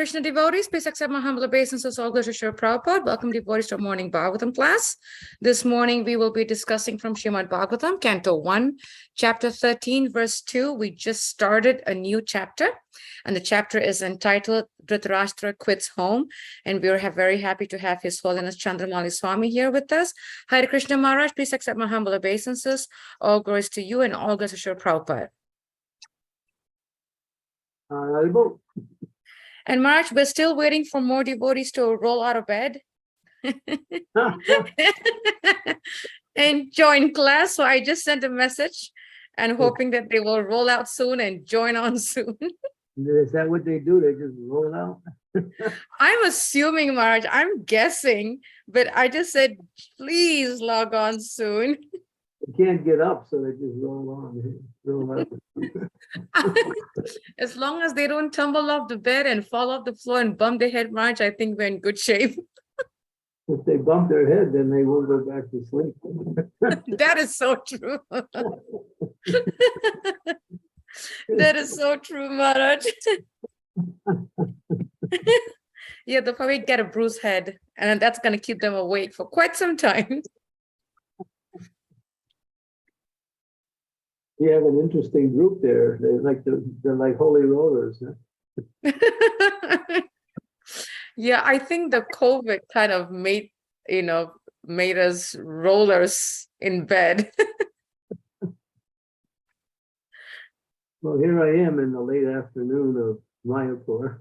Krishna devotees, please accept my humble obeisances. All glories to Srila Prabhupada. Welcome devotees to our morning Bhagavatam class. This morning we will be discussing from Srimad Bhagavatam, Canto 1, Chapter 13, verse 2. We just started a new chapter, and the chapter is entitled Dhritarashtra Quits Home, and we are very happy to have His Holiness Chandramali Swami here with us. Hare Krishna Maharaj, please accept my humble obeisances. All glories to you and all glories to Srila Prabhupada. And Maharaj, we're still waiting for more devotees to roll out of bed and join class. So I just sent a message and hoping that they will roll out soon and join on soon. Is that what they do? They just roll out? I'm assuming, Maharaj, I'm guessing, but I just said, please log on soon. They can't get up, so they just roll on. Roll out. As long as they don't tumble off the bed and fall off the floor and bump their head, Maharaj, I think we're in good shape. If they bump their head, then they won't go back to sleep. That is so true. That is so true, Maharaj. Yeah, they'll probably get a bruised head, and that's going to keep them awake for quite some time. You have an interesting group there. They're like holy rollers. Huh? Yeah, I think the COVID kind of made us rollers in bed. Well, here I am in the late afternoon of Mayapur.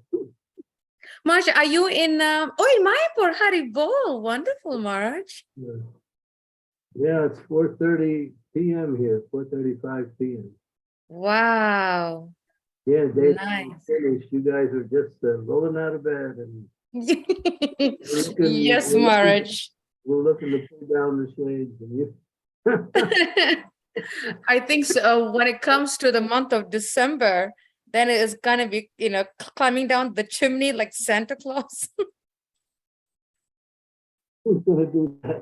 Maharaj, are you in Mayapur? Haribol. Wonderful, Maharaj. Yeah, it's 4:30 p.m. here, 4:35 p.m. Wow. Yeah, Dave, Nice. finished. You guys are just rolling out of bed, and Yes, Maharaj. we're looking to pull down the shades. And you... I think so. When it comes to the month of December, then it is gonna be, climbing down the chimney like Santa Claus. Who's gonna do that?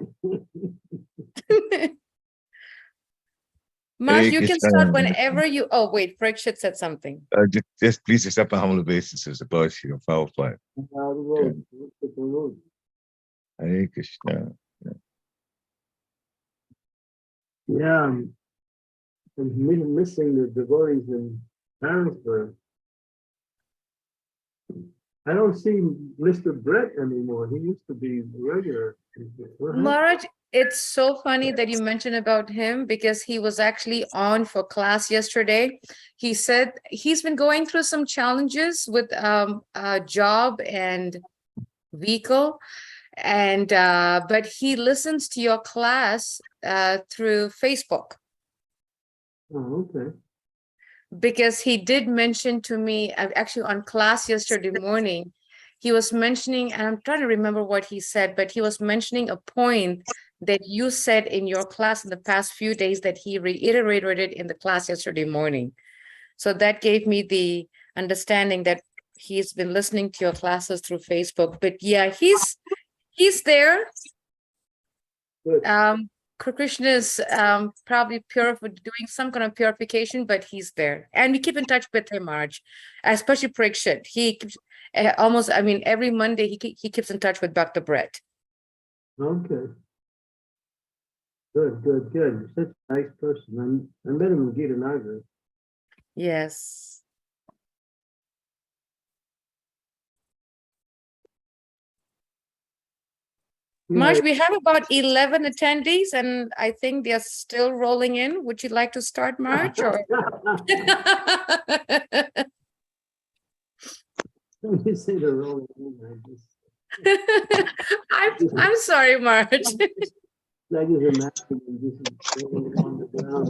Marsh, you can start whenever you. Oh, wait, Parikshit said something. Just please accept my humble obeisances about you and foul play. Hare Krishna. Yeah, I'm missing the devotees in Harrisburg. I don't see Mr. Brett anymore. He used to be regular. Maharaj, it's so funny that you mentioned about him because he was actually on for class yesterday. He said he's been going through some challenges with a job and vehicle, and but he listens to your class through Facebook. Oh, okay. Because he did mention to me, actually on class yesterday morning, he was mentioning, and I'm trying to remember what he said, but he was mentioning a point that you said in your class in the past few days that he reiterated it in the class yesterday morning. So that gave me the understanding that he's been listening to your classes through Facebook. But yeah, he's there. Good. Krishna is probably doing some kind of purification, but he's there. And we keep in touch with him, Marge, especially Parikshit. He keeps every Monday he keeps in touch with Dr. Brett. Okay. Good. You're such a nice person. I met him in Gita Nagar. Yes. Marge, we have about 11 attendees, and I think they're still rolling in. Would you like to start, Marge? Or... You say they're rolling in. I'm sorry, Marge. I just imagine them just rolling on the ground.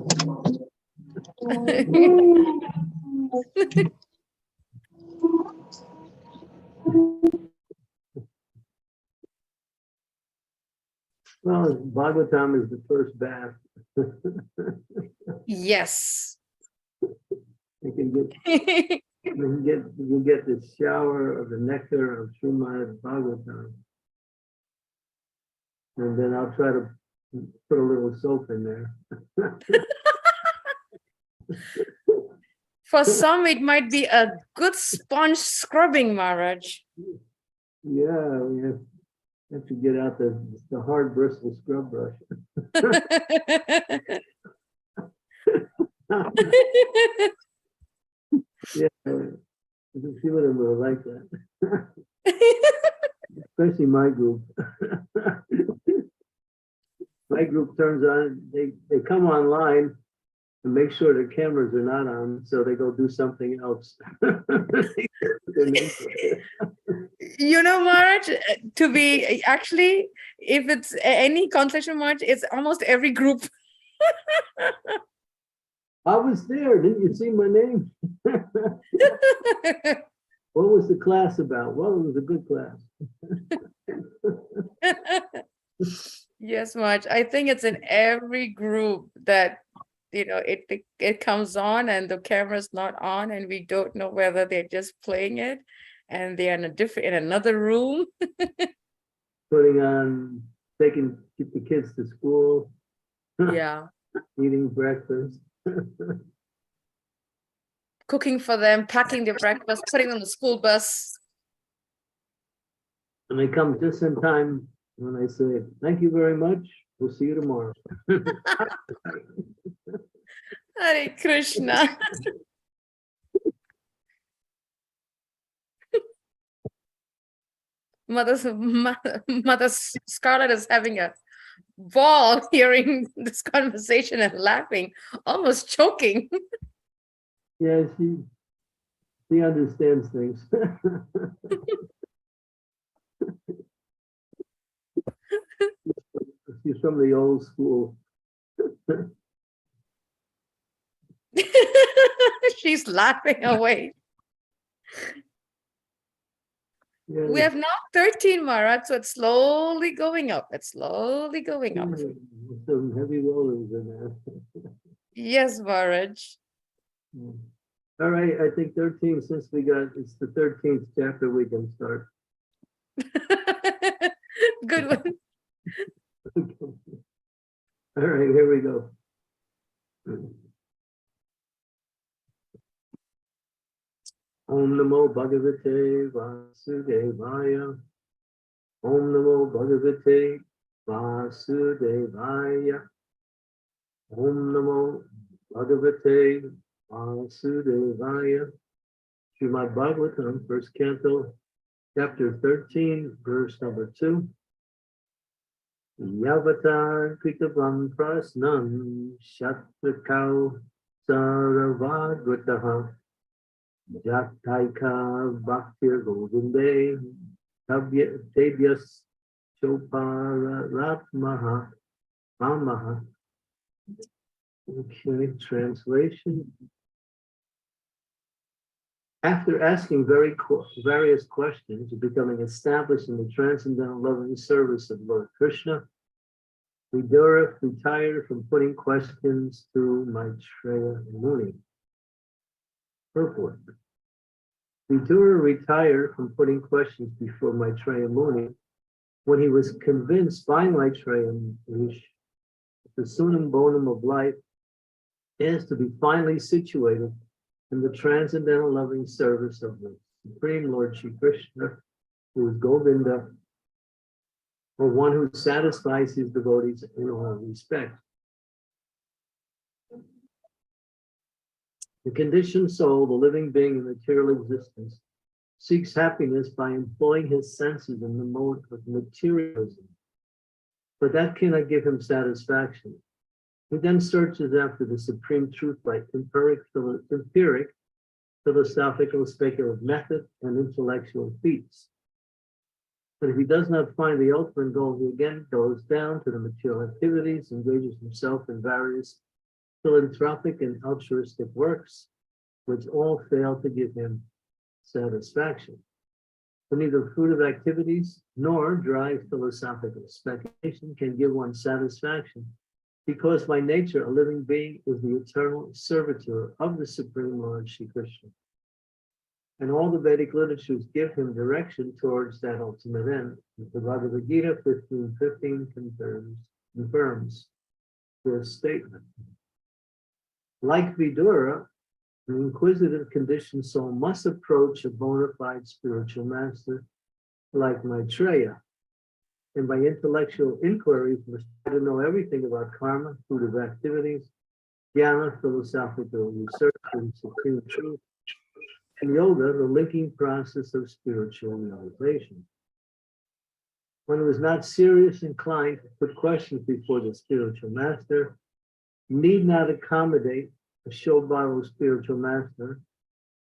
Well, Bhagavatam is the first bath. Yes. You can get the shower of the nectar of Srimad Bhagavatam. And then I'll try to put a little soap in there. For some, it might be a good sponge scrubbing, Maharaj. Yeah, we have to get out the hard bristle scrub brush. Yeah, a few of them were like that, especially my group. My group turns on, they come online and make sure their cameras are not on, so they go do something else. You know, Maharaj, to be actually, if it's any concentration march, it's almost every group. I was there, didn't you see my name? What was the class about? Well, it was a good class. Yes, Maharaj. I think it's in every group that, you know, it comes on and the camera's not on and we don't know whether they're just playing it and they're in another room. Putting on, get the kids to school, Yeah. eating breakfast. Cooking for them, packing their breakfast, putting them on the school bus. And they come just in time when I say, thank you very much. We'll see you tomorrow. Hare Krishna. Mother Scarlett is having a ball hearing this conversation and laughing, almost choking. Yeah, she understands things. She's from the old school. She's laughing away. Yeah, We have now 13, Maharaj, so it's slowly going up. It's slowly going up. some heavy rollers in there. Yes, Maharaj. Yeah. All right, I think 13, since it's the 13th chapter, we can start. Good one. All right, here we go. Om Namo Bhagavate Vasudevaya. Om Namo Bhagavate Vasudevaya. Om Namo Bhagavate Vasudevaya. Srimad Bhagavatam, first canto, chapter 13, verse number 2. Yavatar Kritavam Prasnam Shatrakau Saravadvataha Jataika Bhaktir Govinde Tebyas Choparatmaha Mamaha. Okay, translation. After asking various questions and becoming established in the transcendental loving service of Lord Krishna, Vidura retired from putting questions to Maitreya Muni. Purport. Vidura retired from putting questions before Maitreya Muni when he was convinced by Maitreya Muni that the sunam bonum of life is to be finally situated in the transcendental loving service of the Supreme Lord Shri Krishna, who is Govinda, or one who satisfies his devotees in all respects. The conditioned soul, the living being in material existence, seeks happiness by employing his senses in the mode of materialism, but that cannot give him satisfaction. He then searches after the supreme truth by empiric, philosophical, speculative method and intellectual feats. But if he does not find the ultimate goal, he again goes down to the material activities, engages himself in various philanthropic and altruistic works, which all fail to give him satisfaction. For neither fruitive activities nor dry philosophical speculation can give one satisfaction, because by nature, a living being is the eternal servitor of the Supreme Lord Shri Krishna. And all the Vedic literatures give him direction towards that ultimate end. The Bhagavad Gita 15:15 confirms this statement. Like Vidura, An inquisitive conditioned soul must approach a bona fide spiritual master like Maitreya, and by intellectual inquiries must try to know everything about karma, fruit of activities, jnana, philosophical research, and supreme truth, and yoga, the linking process of spiritual realization. One who is not serious inclined to put questions before the spiritual master need not accommodate a show bottle spiritual master,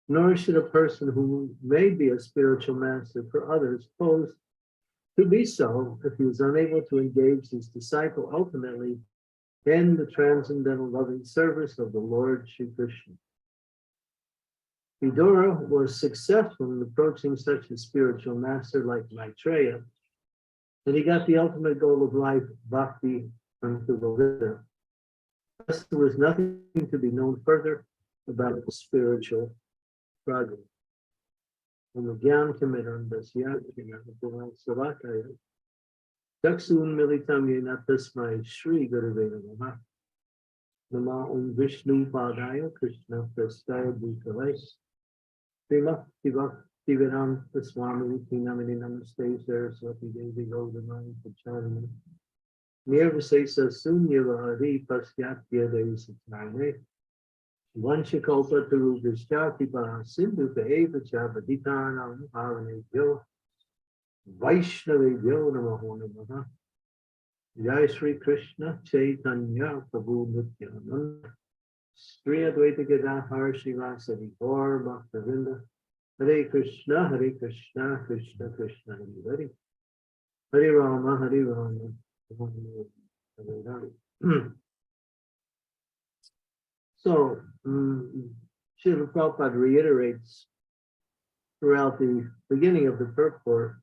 nor should a person who may be a spiritual master for others pose to be so if he is unable to engage his disciple ultimately in the transcendental loving service of the Lord Shri Krishna. Vidura was successful in approaching such a spiritual master like Maitreya, and he got the ultimate goal of life, bhakti, unto the Buddha. Thus, there was nothing to be known further about the spiritual progress. And the Gyan Kamiram Dasyakina Savakaya Daksun Militam Yena Tasmai Shri Gurave Namaha Nama Vishnu Padaya Krishna Prastaya Bhutale Srimati Bhaktivedanta Swami Tinamini Namaste Saraswati Devi Govardhana Pacharani Nirvasesa Sunyava Hari Pasyatya Devi Satane Vanshikopa Turu Vishtatipa Sindhu Eva Chabaditanam Havane Yo Vaishnave Yo Namaho Namaha Jai Sri Krishna Chaitanya Prabhu Nityananda Sri Advaita Gadadhar Srivasadi Gaur Bhaktavinda Hare Krishna Krishna Krishna Hare Hare Rama Hare Rama Hare Hare. So, Srila Prabhupada reiterates throughout the beginning of the purport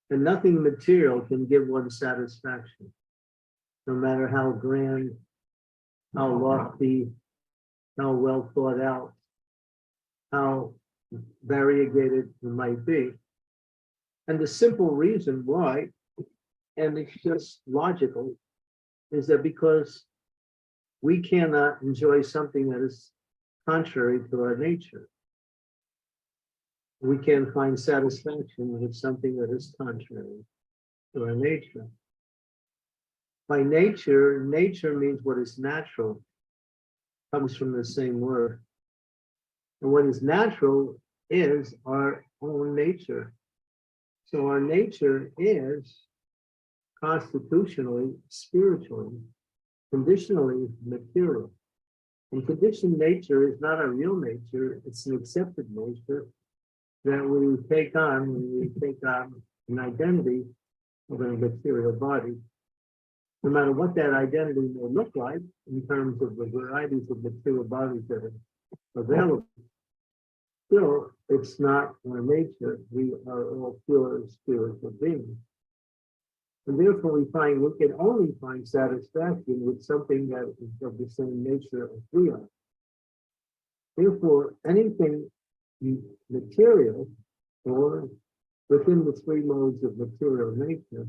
that nothing material can give one satisfaction, no matter how grand, how lofty, how well thought out, how variegated it might be. And the simple reason why, and it's just logical, is that because we cannot enjoy something that is contrary to our nature. We can find satisfaction with something that is contrary to our nature. By nature, nature means what is natural, comes from the same word. And what is natural is our own nature. So our nature is constitutionally, spiritually, conditionally material. And conditioned nature is not our real nature, it's an accepted nature that we take on when we take on an identity of a material body. No matter what that identity may look like in terms of the varieties of material bodies that are available, still, it's not our nature. We are all pure spiritual beings. And therefore, we can only find satisfaction with something that is of the same nature as we are. Therefore, anything material or within the three modes of material nature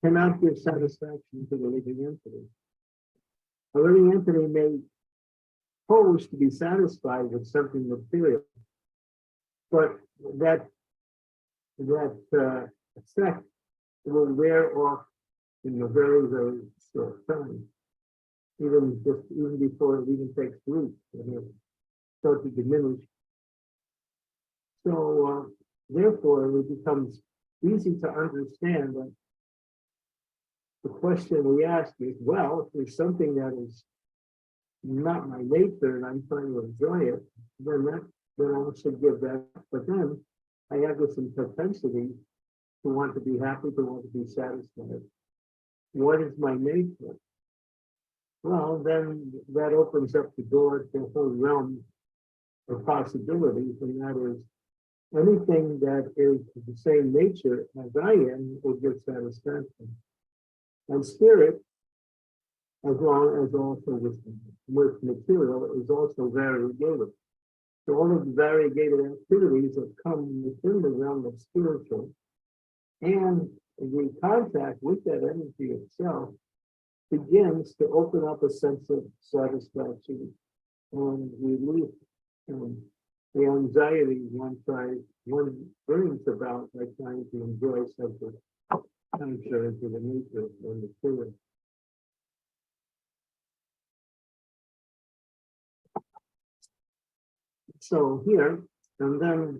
cannot give satisfaction to the living entity. A living entity may pose to be satisfied with something material, but that effect will wear off in a very, very short time. Even before it even takes root, and it starts to diminish. So therefore, it becomes easy to understand that the question we ask is, well, if there's something that is not my nature and I'm trying to enjoy it, then I should give that. But then I have this propensity to want to be happy, to want to be satisfied. What is my nature? Well, then that opens up the door to a whole realm of possibilities, and that is anything that is the same nature as I am will give satisfaction. And spirit, as long as also with material, is also variegated. So all of the variegated activities that come within the realm of spiritual, and the contact with that energy itself begins to open up a sense of satisfaction and relief The anxiety one brings about by trying to enjoy something contrary to the nature of the feeling. So here, and then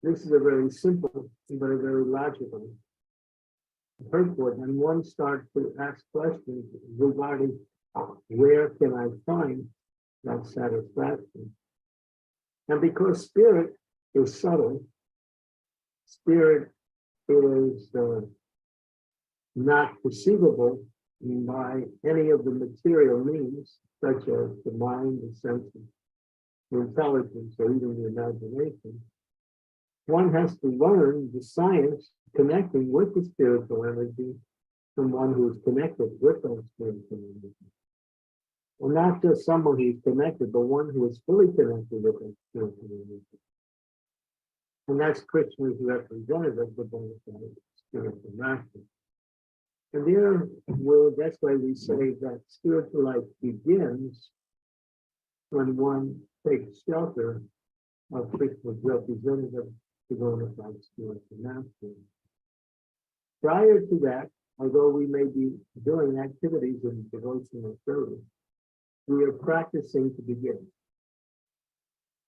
this is a very simple but a very logical purport, and one starts to ask questions regarding where can I find that satisfaction? And because spirit is subtle, spirit is not perceivable by any of the material means, such as the mind, the senses, the intelligence, or even the imagination. One has to learn the science connecting with the spiritual energy from one who is connected with that spiritual energy. Well, not just someone who's connected, but one who is fully connected with that spiritual energy. And that's Krishna's representative, the bona fide spiritual master. And there, well, that's why we say that spiritual life begins when one takes shelter of Krishna's representative, the bona fide spiritual master. Prior to that, although we may be doing activities in devotional service, we are practicing to begin.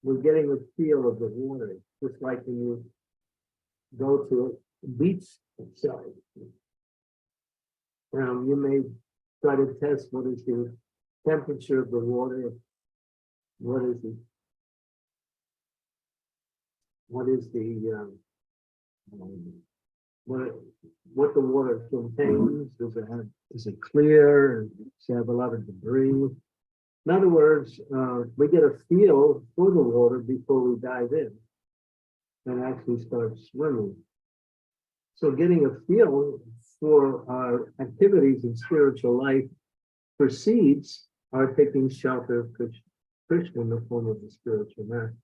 We're getting a feel of the water, just like when you go to a beach side. You may try to test what is the temperature of the water, what is the what the water contains. Is it clear? Does it have a lot of debris? In other words, we get a feel for the water before we dive in and actually start swimming. So getting a feel for our activities in spiritual life precedes our taking shelter of Krishna in the form of the spiritual master.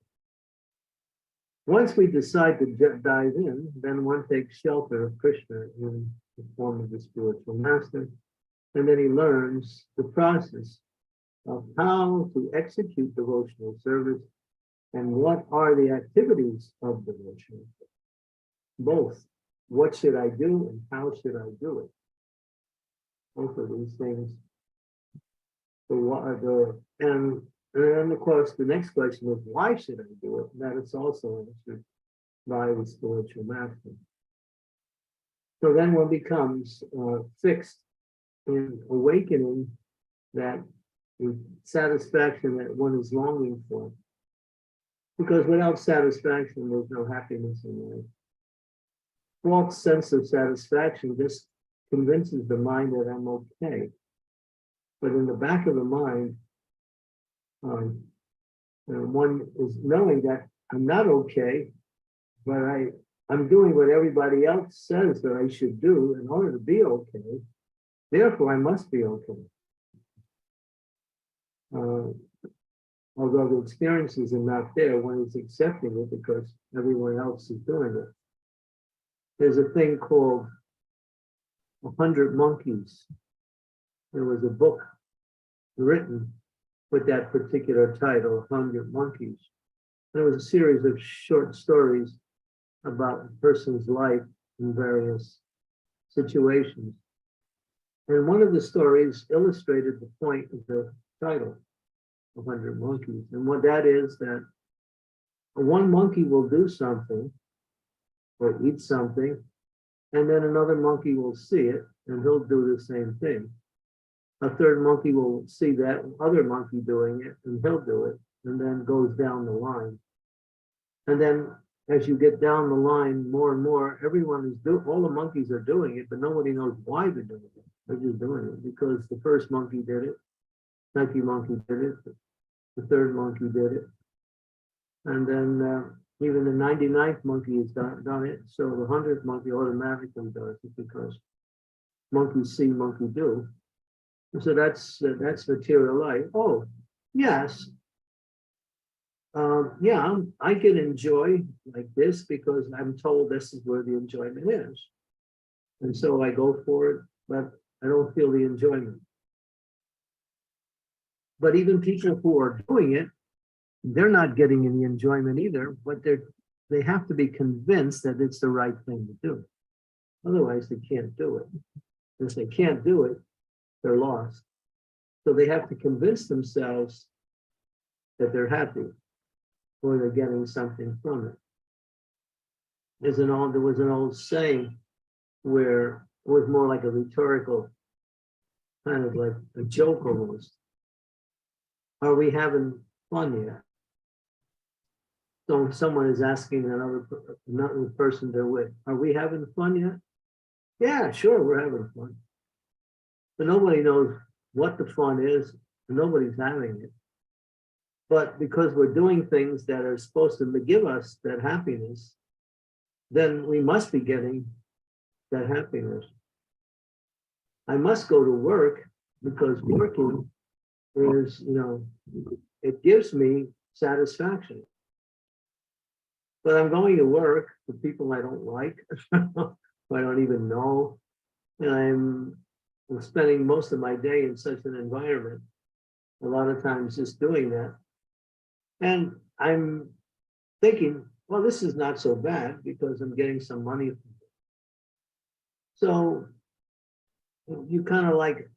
Once we decide to dive in, then one takes shelter of Krishna in the form of the spiritual master, and then he learns the process of how to execute devotional service and what are the activities of devotion. Both, what should I do and how should I do it? Both of these things. And then, of course, the next question is, why should I do it? That is also answered by the spiritual master. So then one becomes fixed in awakening that the satisfaction that one is longing for. Because without satisfaction, there's no happiness in life. False sense of satisfaction just convinces the mind that I'm okay. But in the back of the mind, one is knowing that I'm not okay, but I'm doing what everybody else says that I should do in order to be okay. Therefore, I must be okay. Although the experiences are not there, one is accepting it because everyone else is doing it. There's a thing called 100 Monkeys. There was a book written with that particular title, 100 Monkeys. There was a series of short stories about a person's life in various situations. And one of the stories illustrated the point of the title, 100 Monkeys. And what that is, that one monkey will do something or eat something, and then another monkey will see it and he'll do the same thing. A third monkey will see that other monkey doing it and he'll do it, and then goes down the line. And then as you get down the line more and more, all the monkeys are doing it, but nobody knows why they're doing it. They're just doing it because the first monkey did it, second monkey did it, the third monkey did it, and then even the 99th monkey has done it, so the 100th monkey automatically does it because monkey see, monkey do. So that's material life. Oh, yes. Yeah, I can enjoy like this because I'm told this is where the enjoyment is. And so I go for it, but I don't feel the enjoyment. But even people who are doing it they're not getting any enjoyment either, but they have to be convinced that it's the right thing to do. Otherwise, they can't do it. If they can't do it, they're lost. So they have to convince themselves that they're happy or they're getting something from it. There was an old saying where it was more like a rhetorical, kind of like a joke almost. Are we having fun yet? So if someone is asking another person they're with, are we having fun yet? Yeah, sure, we're having fun. But nobody knows what the fun is, and nobody's having it. But because we're doing things that are supposed to give us that happiness, then we must be getting that happiness. I must go to work because working is, it gives me satisfaction. But I'm going to work for people I don't like, who I don't even know. And I'm spending most of my day in such an environment, a lot of times just doing that. And I'm thinking, well, this is not so bad because I'm getting some money from it. So you kind of like,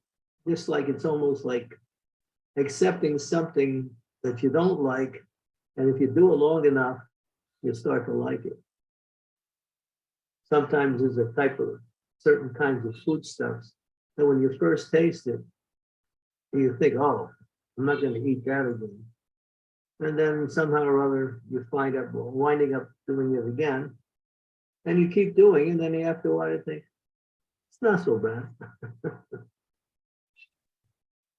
just like it's almost like accepting something that you don't like. And if you do it long enough, you start to like it. Sometimes there's a type of certain kinds of foodstuffs that when you first taste it, you think, oh, I'm not going to eat that again. And then somehow or other, you find out, well, winding up doing it again. And you keep doing it, and then after a while, you think, it's not so bad.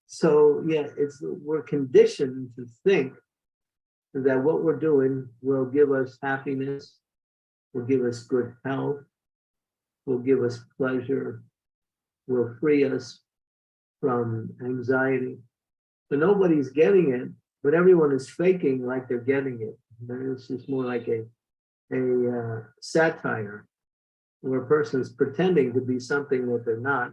So, yeah, we're conditioned to think that what we're doing will give us happiness, will give us good health, will give us pleasure, will free us from anxiety. But nobody's getting it, but everyone is faking like they're getting it. And it's just more like a satire where a person is pretending to be something that they're not.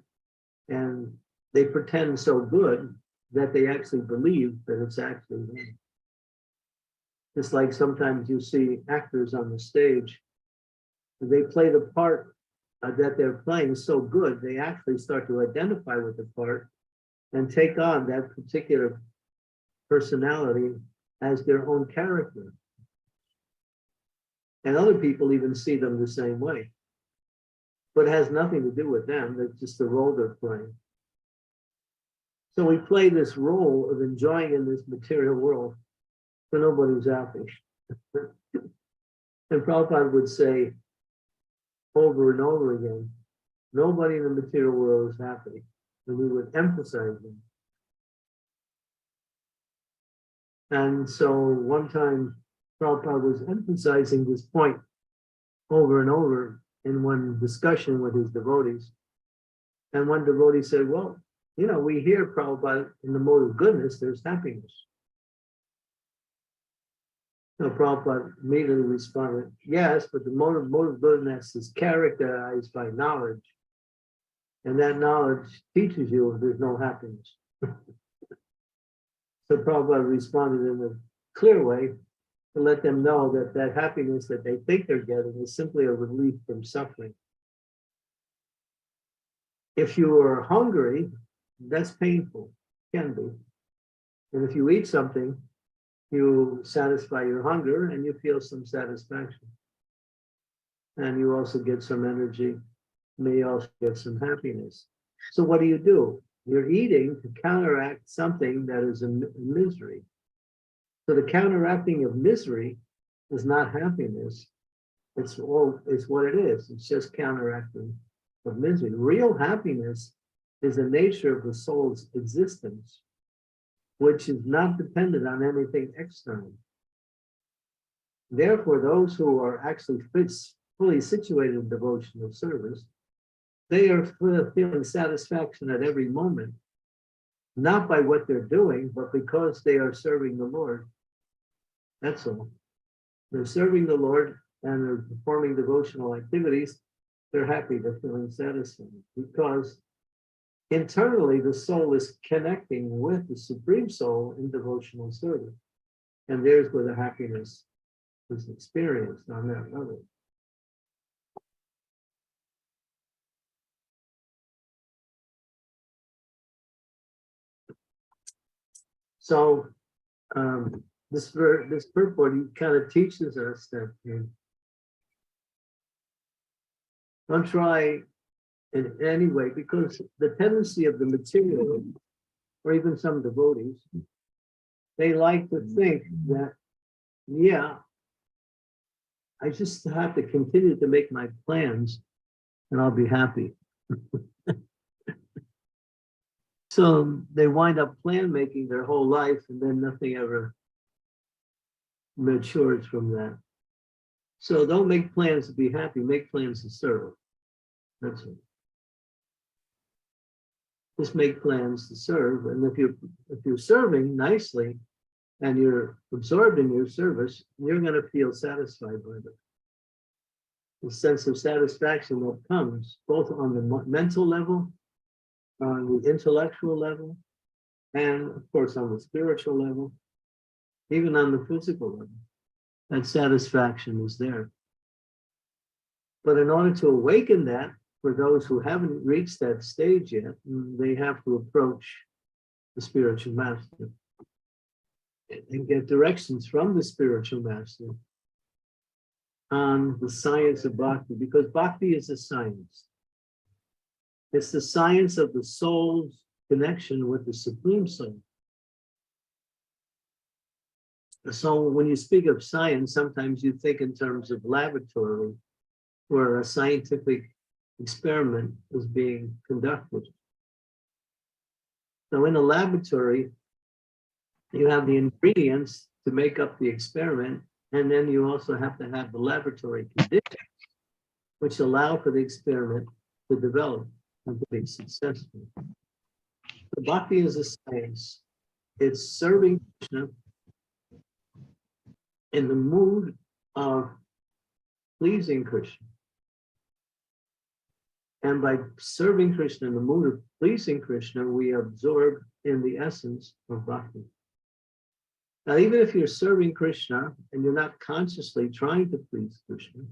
And they pretend so good that they actually believe that it's actually them. Just like sometimes you see actors on the stage, they play the part that they're playing so good, they actually start to identify with the part and take on that particular personality as their own character. And other people even see them the same way. But it has nothing to do with them, that's just the role they're playing. So we play this role of enjoying in this material world, but nobody's happy. And Prabhupada would say over and over again, nobody in the material world is happy. And we would emphasize them. And so one time, Prabhupada was emphasizing this point over and over in one discussion with his devotees. And one devotee said, well, we hear Prabhupada in the mode of goodness, there's happiness. So Prabhupada immediately responded, yes, but the mode of goodness is characterized by knowledge. And that knowledge teaches you there's no happiness. So Prabhupada responded in a clear way to let them know that that happiness that they think they're getting is simply a relief from suffering. If you are hungry, that's painful, can be. And if you eat something, you satisfy your hunger and you feel some satisfaction. And you also get some energy, may also get some happiness. So what do? You're eating to counteract something that is a misery. So the counteracting of misery is not happiness. It's what it is. It's just counteracting of misery. Real happiness is the nature of the soul's existence, which is not dependent on anything external. Therefore, those who are actually fully situated in devotional service, they are feeling satisfaction at every moment, not by what they're doing, but because they are serving the Lord. That's all. They're serving the Lord and they're performing devotional activities. They're happy, they're feeling satisfied because internally the soul is connecting with the Supreme Soul in devotional service. And there's where the happiness is experienced on that level. So this purport kind of teaches us that don't try in any way, because the tendency of the material, or even some devotees, they like to think that, yeah, I just have to continue to make my plans and I'll be happy. So they wind up plan making their whole life, and then nothing ever matures from that. So don't make plans to be happy, make plans to serve. That's it. Just make plans to serve. And if you're serving nicely and you're absorbed in your service, you're going to feel satisfied by it. The sense of satisfaction that comes both on the mental level, on the intellectual level, and of course on the spiritual level, even on the physical level. That satisfaction is there. But in order to awaken that, for those who haven't reached that stage yet, they have to approach the spiritual master and get directions from the spiritual master on the science of bhakti, because bhakti is a science. It's the science of the soul's connection with the Supreme Soul. So when you speak of science, sometimes you think in terms of laboratory, where a scientific experiment is being conducted. So in a laboratory, you have the ingredients to make up the experiment, and then you also have to have the laboratory conditions which allow for the experiment to develop and to be successful. The bhakti is a science. It's serving Krishna in the mood of pleasing Krishna. And by serving Krishna in the mood of pleasing Krishna, we absorb in the essence of bhakti. Now, even if you're serving Krishna and you're not consciously trying to please Krishna,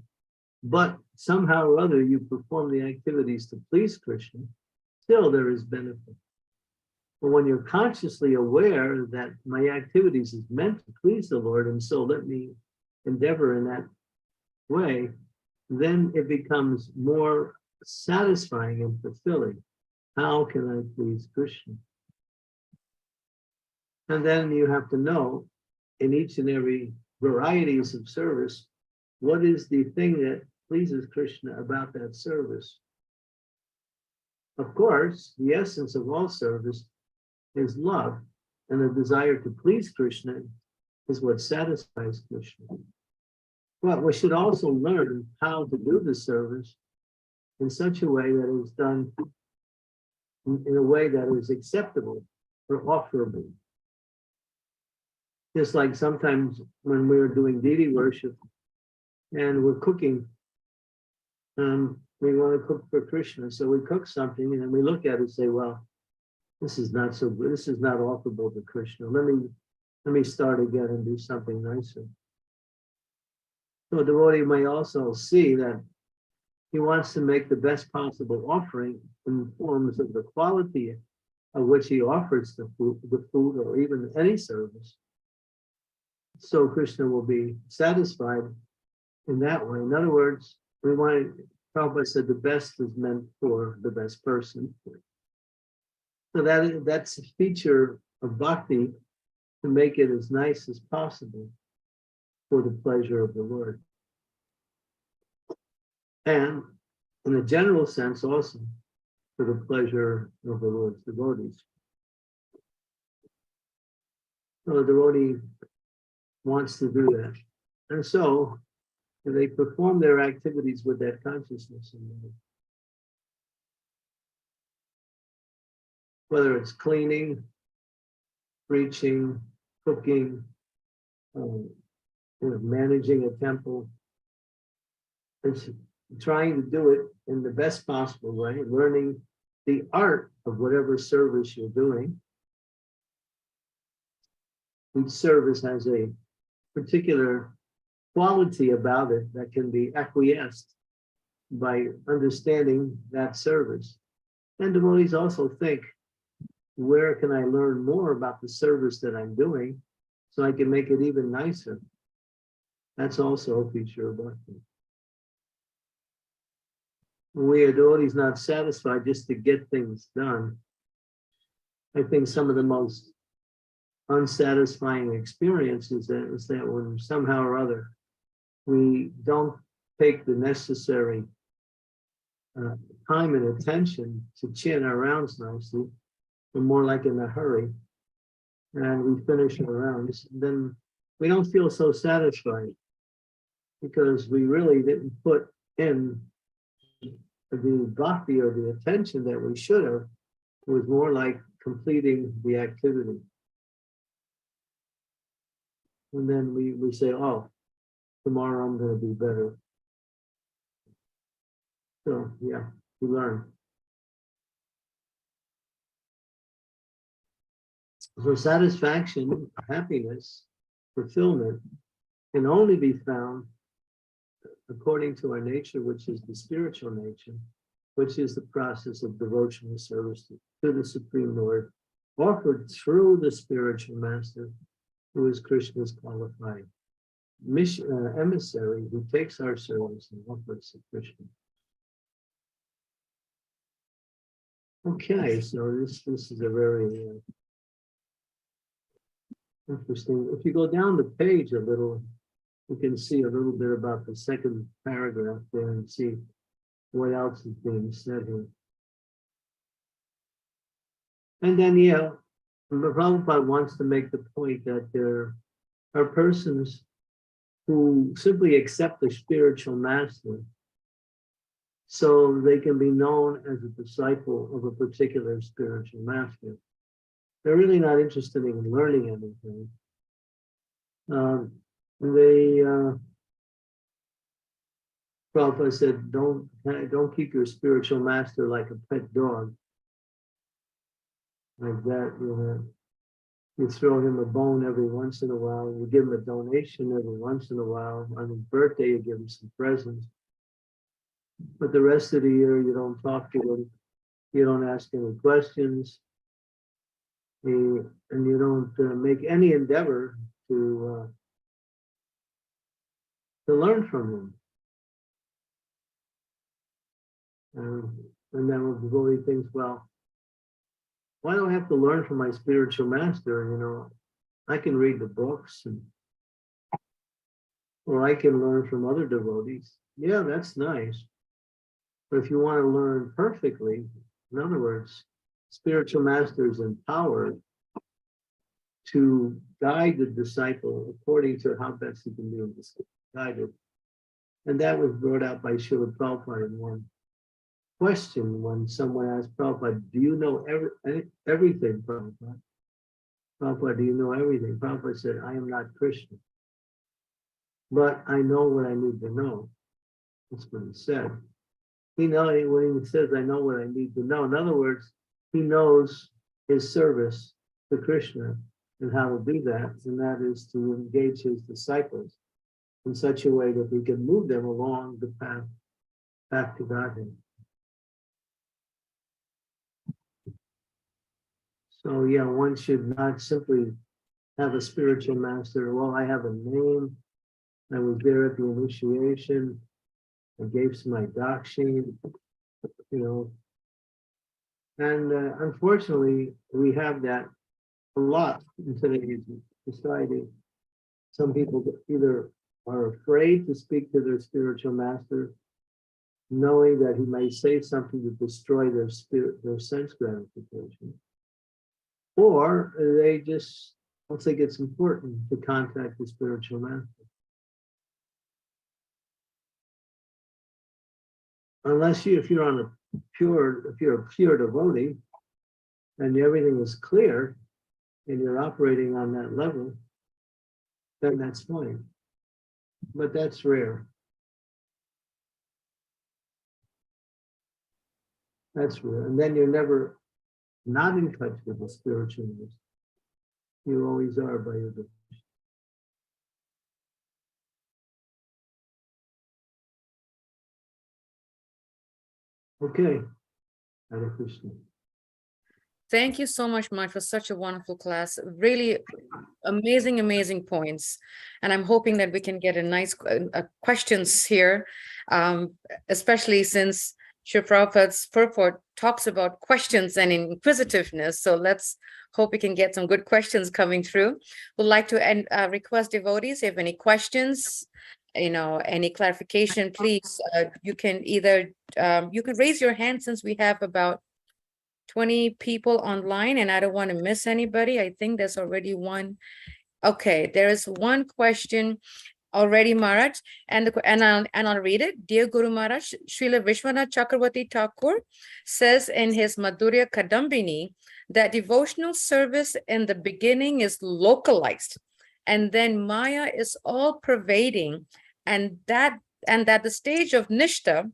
but somehow or other you perform the activities to please Krishna, still there is benefit. But when you're consciously aware that my activities is meant to please the Lord, and so let me endeavor in that way, then it becomes more satisfying and fulfilling. How can I please Krishna? And then you have to know in each and every varieties of service, what is the thing that pleases Krishna about that service? Of course, the essence of all service is love, and the desire to please Krishna is what satisfies Krishna. But we should also learn how to do the service in such a way that it is done in a way that is acceptable or offerable. Just like sometimes when we're doing deity worship and we're cooking, we want to cook for Krishna. So we cook something and then we look at it and say, well, this is not so good. This is not offerable to Krishna. Let me start again and do something nicer. So a devotee may also see that he wants to make the best possible offering in forms of the quality of which he offers the food or even any service. So Krishna will be satisfied in that way. In other words, Prabhupada said the best is meant for the best person. So that's a feature of bhakti, to make it as nice as possible for the pleasure of the Lord. And in a general sense also, for the pleasure of the Lord's devotees. So the devotee wants to do that. And so they perform their activities with that consciousness in mind. Whether it's cleaning, preaching, cooking, managing a temple, it's trying to do it in the best possible way, learning the art of whatever service you're doing. Each service has a particular quality about it that can be acquiesced by understanding that service. And devotees also think, where can I learn more about the service that I'm doing so I can make it even nicer? That's also a feature of bhakti. We are devotees not satisfied just to get things done. I think some of the most unsatisfying experiences is that when somehow or other we don't take the necessary time and attention to chin our rounds nicely, we're more like in a hurry, and we finish our rounds, then we don't feel so satisfied because we really didn't put in the bhakti or the attention that we should have. It was more like completing the activity. And then we say, oh, tomorrow I'm going to be better. So yeah, we learn. So satisfaction, happiness, fulfillment can only be found according to our nature, which is the spiritual nature, which is the process of devotional service to the Supreme Lord, offered through the spiritual master, who is Krishna's qualified emissary, who takes our service and offers to Krishna. Okay, so this is a very interesting. If you go down the page a little, you can see a little bit about the second paragraph there and see what else is being said here. And then, yeah, Prabhupada wants to make the point that there are persons who simply accept the spiritual master so they can be known as a disciple of a particular spiritual master. They're really not interested in learning anything. Prabhupada said, don't keep your spiritual master like a pet dog. Like that, you throw him a bone every once in a while, you give him a donation every once in a while. On his birthday, you give him some presents. But the rest of the year, you don't talk to him, you don't ask any questions, and you don't make any endeavor to learn from him. And then the devotee thinks, well, why do I have to learn from my spiritual master? I can read the books, or I can learn from other devotees. Yeah, that's nice. But if you want to learn perfectly, in other words, spiritual master is empowered to guide the disciple according to how best he can be guided. And that was brought out by Srila Prabhupada in one question when someone asked Prabhupada, do you know everything, Prabhupada? Prabhupada, do you know everything? Prabhupada said, I am not Krishna, but I know what I need to know. That's what he said. When he says, I know what I need to know, in other words, he knows his service to Krishna and how to do that, and that is to engage his disciples in such a way that he can move them along the path to Godhead. So yeah, one should not simply have a spiritual master. Well, I have a name. I was there at the initiation. I gave some my dakshin, And unfortunately, we have that a lot in today's society. Some people either are afraid to speak to their spiritual master, knowing that he may say something to destroy their sense gratification, or they just don't think it's important to contact the spiritual master. Unless if you're a pure devotee and everything is clear and you're operating on that level, then that's fine. But that's rare. That's rare. And then you're never not in touch with the spiritual master. You always are by your devotion. Okay. Hare Krishna. Thank you so much, Mark, for such a wonderful class. Really amazing, amazing points. And I'm hoping that we can get a nice questions here, especially since Srila Prabhupada's purport talks about questions and inquisitiveness. So let's hope we can get some good questions coming through. Would like to request devotees, if you have any questions, any clarification, please, you can either, you can raise your hand since we have about 20 people online and I don't want to miss anybody. I think there's already one. Okay, there is one question already, Maharaj, and I'll read it. Dear Guru Maharaj, Srila Vishwanath Chakravarti Thakur says in his Madhurya Kadambini that devotional service in the beginning is localized, and then Maya is all pervading, and that the stage of Nishta,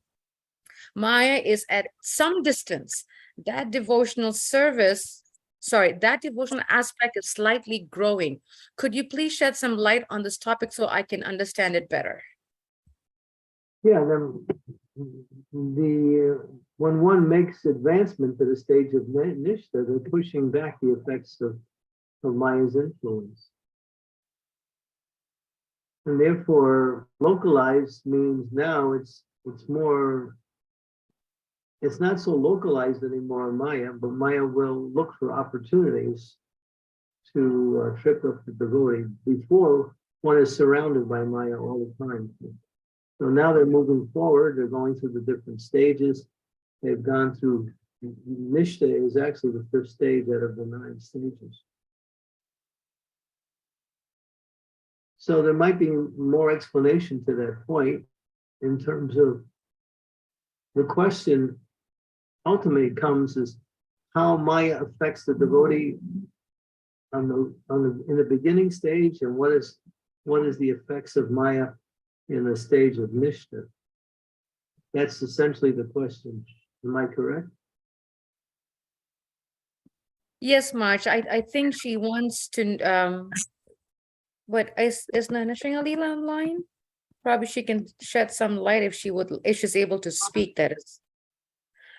Maya is at some distance. That devotional aspect is slightly growing. Could you please shed some light on this topic so I can understand it better? Yeah, then when one makes advancement to the stage of Nishta, they're pushing back the effects of Maya's influence. And therefore, localized means now it's not so localized anymore in Maya, but Maya will look for opportunities to trip up the devotee. Before, one is surrounded by Maya all the time. So now they're moving forward, they're going through the different stages. They've gone through, Nishta is actually the first stage out of the 9 stages. So there might be more explanation to that point in terms of the question ultimately comes is how Maya affects the devotee in the beginning stage, and what is the effects of Maya in the stage of Nishta. That's essentially the question. Am I correct? Yes, March. I think she wants to what is Nana Sringalila online? Probably she can shed some light if she's able to speak, that is.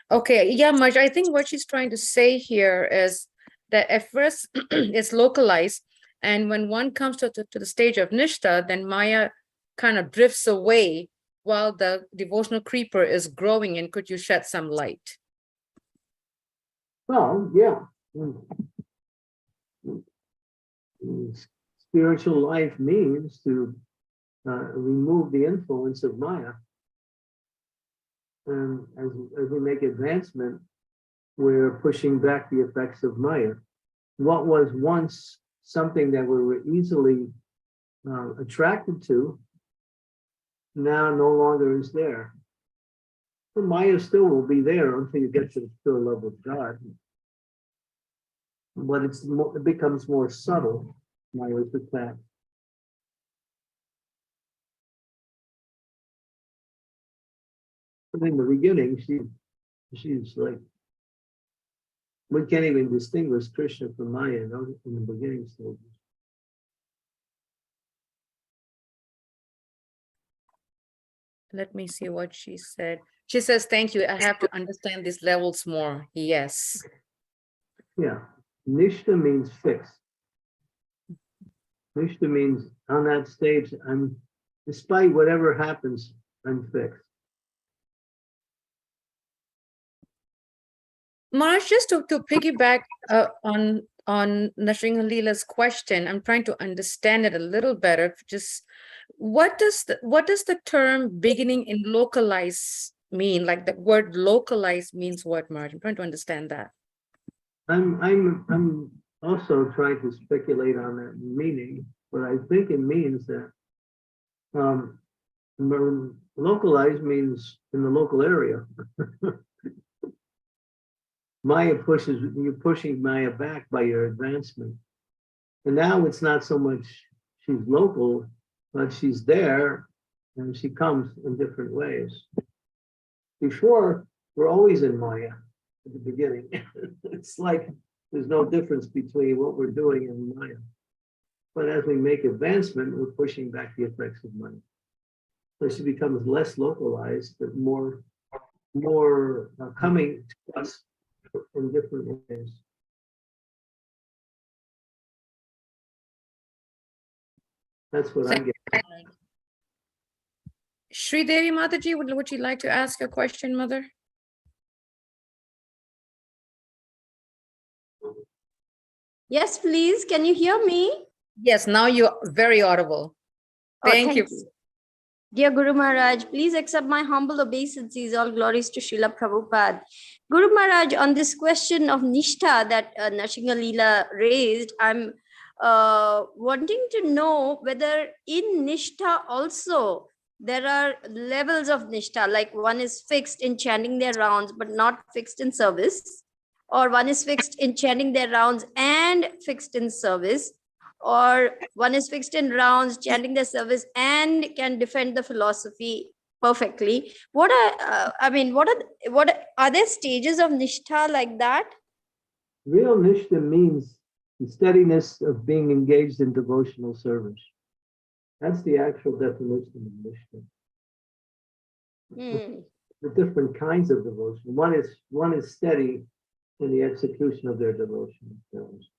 Okay, yeah, Marge, I think what she's trying to say here is that at first it's localized, and when one comes to the stage of Nishta, then Maya kind of drifts away while the devotional creeper is growing. And could you shed some light? Well, yeah. Spiritual life means to remove the influence of Maya. And as we make advancement, we're pushing back the effects of Maya. What was once something that we were easily attracted to, now no longer is there. The Maya still will be there until you get to the pure love of God. But it becomes more subtle. Maya's attack. In the beginning, she's like, we can't even distinguish Krishna from Maya in the beginning stages. Let me see what she said. She says, thank you. I have to understand these levels more. Yes. Yeah. Nishta means fixed. Nishta means on that stage, despite whatever happens, I'm fixed. Marsh, just to piggyback on Nrsimhalila's question, I'm trying to understand it a little better. Just what does the term beginning in localize mean? Like the word localize means what, Marsh? I'm trying to understand that. I'm also trying to speculate on that meaning, but I think it means that localize means in the local area. Maya you're pushing Maya back by your advancement. And now it's not so much she's local, but she's there and she comes in different ways. Before, we're always in Maya at the beginning. It's like there's no difference between what we're doing and Maya. But as we make advancement, we're pushing back the effects of Maya. So she becomes less localized, but more more coming to us in different ways. That's what I Thank get. Sri Devi Mataji, would you like to ask a question, Mother? Yes, please. Can you hear me? Yes, now you're very audible. Oh, Thank you. Dear Guru Maharaj, please accept my humble obeisances. All glories to Srila Prabhupada. Guru Maharaj, on this question of Nishtha that Narsingha Leela raised, I'm wanting to know whether in Nishtha also there are levels of Nishtha, like one is fixed in chanting their rounds but not fixed in service, or one is fixed in chanting their rounds and fixed in service, or one is fixed in rounds, chanting the service, and can defend the philosophy perfectly. What are there stages of Nishtha like that? Real Nishtha means the steadiness of being engaged in devotional service. That's the actual definition of Nishtha. The different kinds of devotion. One is steady in the execution of their devotional service.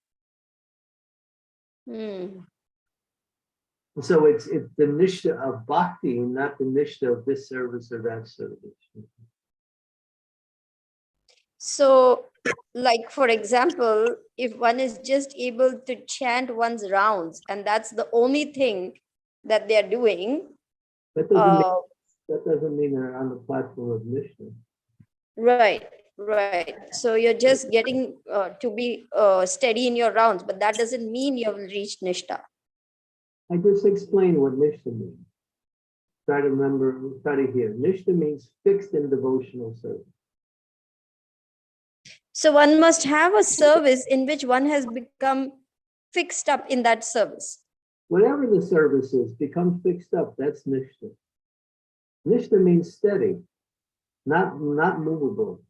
So it's the Nishtha of bhakti, not the Nishtha of this service or that service. So, like, for example, if one is just able to chant one's rounds and that's the only thing that they're doing, That doesn't mean they're on the platform of Nishtha. Right. So you're just getting to be steady in your rounds, but that doesn't mean you have reached Nishtha. I just explained what Nishtha means. Try to hear. Nishtha means fixed in devotional service. So one must have a service in which one has become fixed up in that service. Whatever the service is, become fixed up. That's Nishtha. Nishtha means steady, not movable.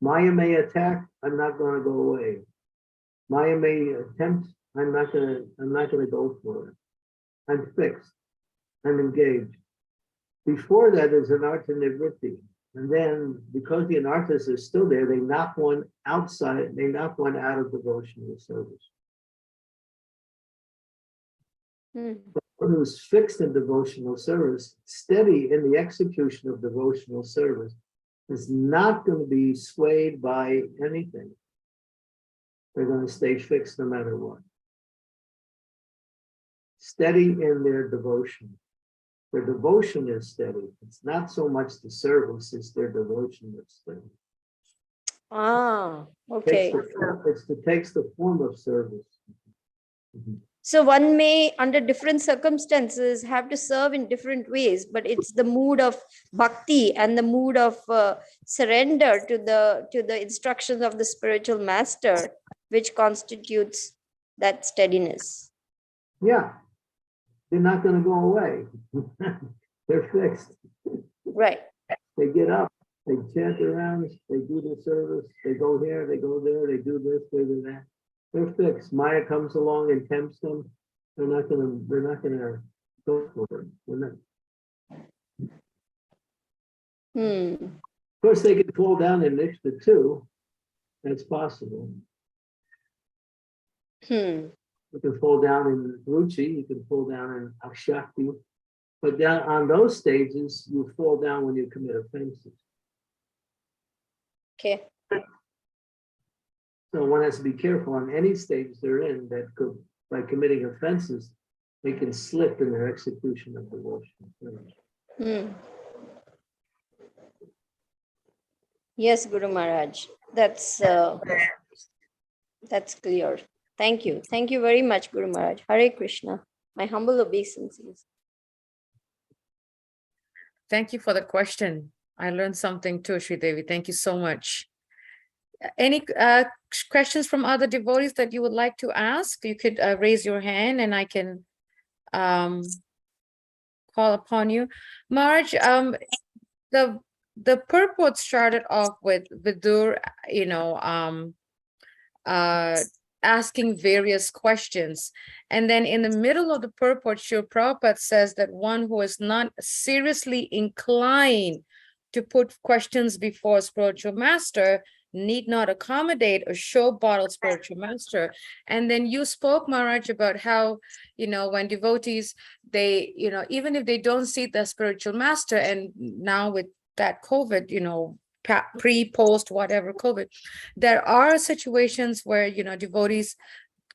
Maya may attack, I'm not going to go away. Maya may attempt, I'm not going to go for it. I'm fixed. I'm engaged. Before that is anartha nivritti. And then because the anarthas are still there, they knock one outside, they knock one out of devotional service. One who's fixed in devotional service, steady in the execution of devotional service, is not going to be swayed by anything. They're going to stay fixed no matter what. Steady in their devotion. Their devotion is steady. It's not so much the service, it's their devotion that's steady. Ah, okay. It takes the form of service. So one may, under different circumstances, have to serve in different ways, but it's the mood of bhakti and the mood of surrender to the instructions of the spiritual master, which constitutes that steadiness. Yeah, they're not going to go away. They're fixed. Right. They get up, they chant their rounds, they do the service, they go here, they go there, they do this, they do that. They're fixed. Maya comes along and tempts them. They're not gonna go for it. Of course, they can fall down in Nishtha too. That's possible. You can fall down in Ruchi, you can fall down in Akshakti, but down on those stages, you fall down when you commit offenses. Okay. So one has to be careful on any stage they're in that could, by committing offenses, they can slip in their execution of devotion. Yes, Guru Maharaj. That's clear. Thank you. Thank you very much, Guru Maharaj. Hare Krishna. My humble obeisances. Thank you for the question. I learned something too, Sri Devi. Thank you so much. Any questions from other devotees that you would like to ask? You could raise your hand and I can call upon you. Marge, the purport started off with Vidur, asking various questions. And then in the middle of the purport, Srila Prabhupada says that one who is not seriously inclined to put questions before spiritual master need not accommodate or show bottle spiritual master. And then you spoke, Maharaj, about how, when devotees, they, even if they don't see the spiritual master, and now with that COVID, pre, post, whatever COVID, there are situations where, devotees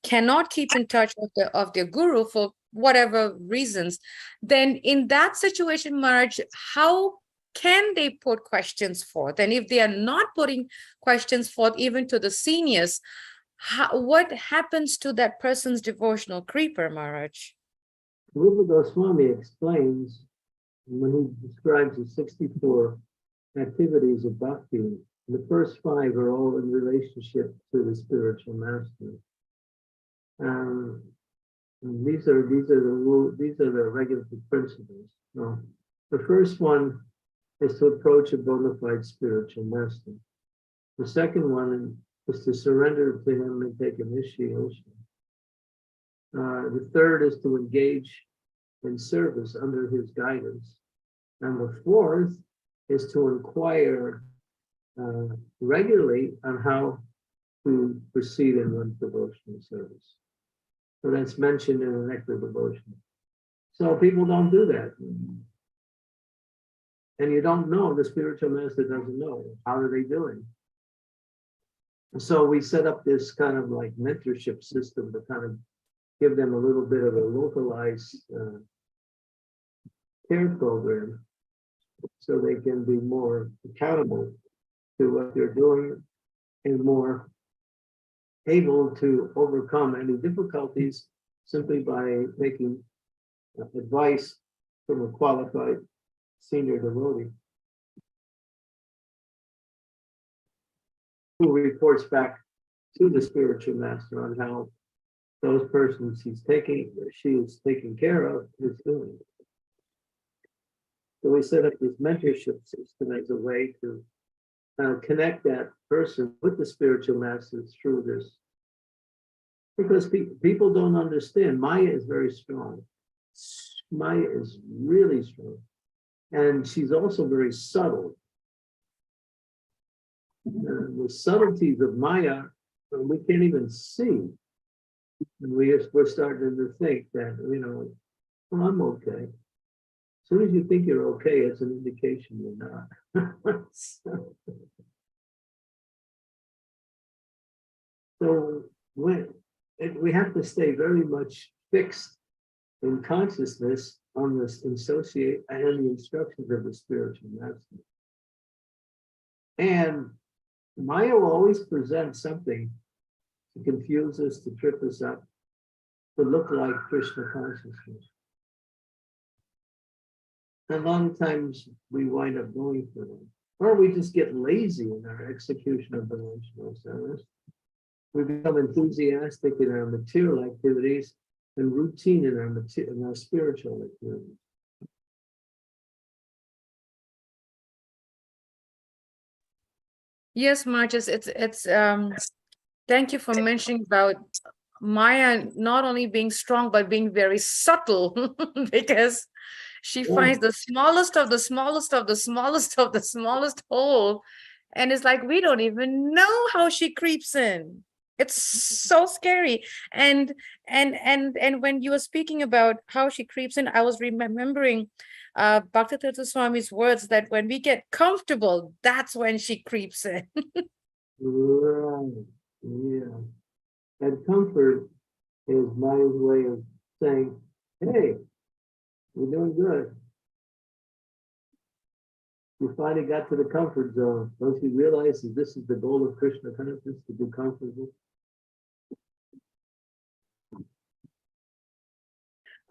cannot keep in touch with their guru for whatever reasons. Then in that situation, Maharaj, how can they put questions forth? And if they are not putting questions forth even to the seniors, what happens to that person's devotional creeper, Maharaj? Rupa Goswami explains when he describes the 64 activities of bhakti, the first 5 are all in relationship to the spiritual master. These are the regulative principles. No. The first one is to approach a bona fide spiritual master. The second one is to surrender to him and take initiation. The third is to engage in service under his guidance. And the fourth is to inquire regularly on how to proceed in one's devotional service. So that's mentioned in the Nectar Devotion. So people don't do that. And you don't know, the spiritual master doesn't know. How are they doing? So we set up this kind of like mentorship system to kind of give them a little bit of a localized care program so they can be more accountable to what they're doing and more able to overcome any difficulties simply by taking advice from a qualified senior devotee who reports back to the spiritual master on how those persons she is taking care of is doing. So we set up this mentorship system as a way to connect that person with the spiritual masters through this. Because people don't understand. Maya is very strong. Maya is really strong. And she's also very subtle. The subtleties of Maya, we can't even see. And we're starting to think that, well, I'm okay. As soon as you think you're okay, it's an indication you're not. So we have to stay very much fixed in consciousness on this associate and the instructions of the spiritual master. And Maya will always present something to confuse us, to trip us up, to look like Krishna consciousness. And a lot of times we wind up going for them. Or we just get lazy in our execution of devotional service. We become enthusiastic in our material activities and routine in our spiritual activities. Yes, Marcus, it's thank you for mentioning about Maya not only being strong, but being very subtle, because she finds the smallest of the smallest of the smallest of the smallest hole. And it's like, we don't even know how she creeps in. It's so scary. And when you were speaking about how she creeps in, I was remembering Bhaktivedanta Swami's words that when we get comfortable, that's when she creeps in. Right. Yeah. And comfort is Maya's way of saying, hey, you're doing good. You finally got to the comfort zone. Don't you realize that this is the goal of Krishna consciousness, to be comfortable?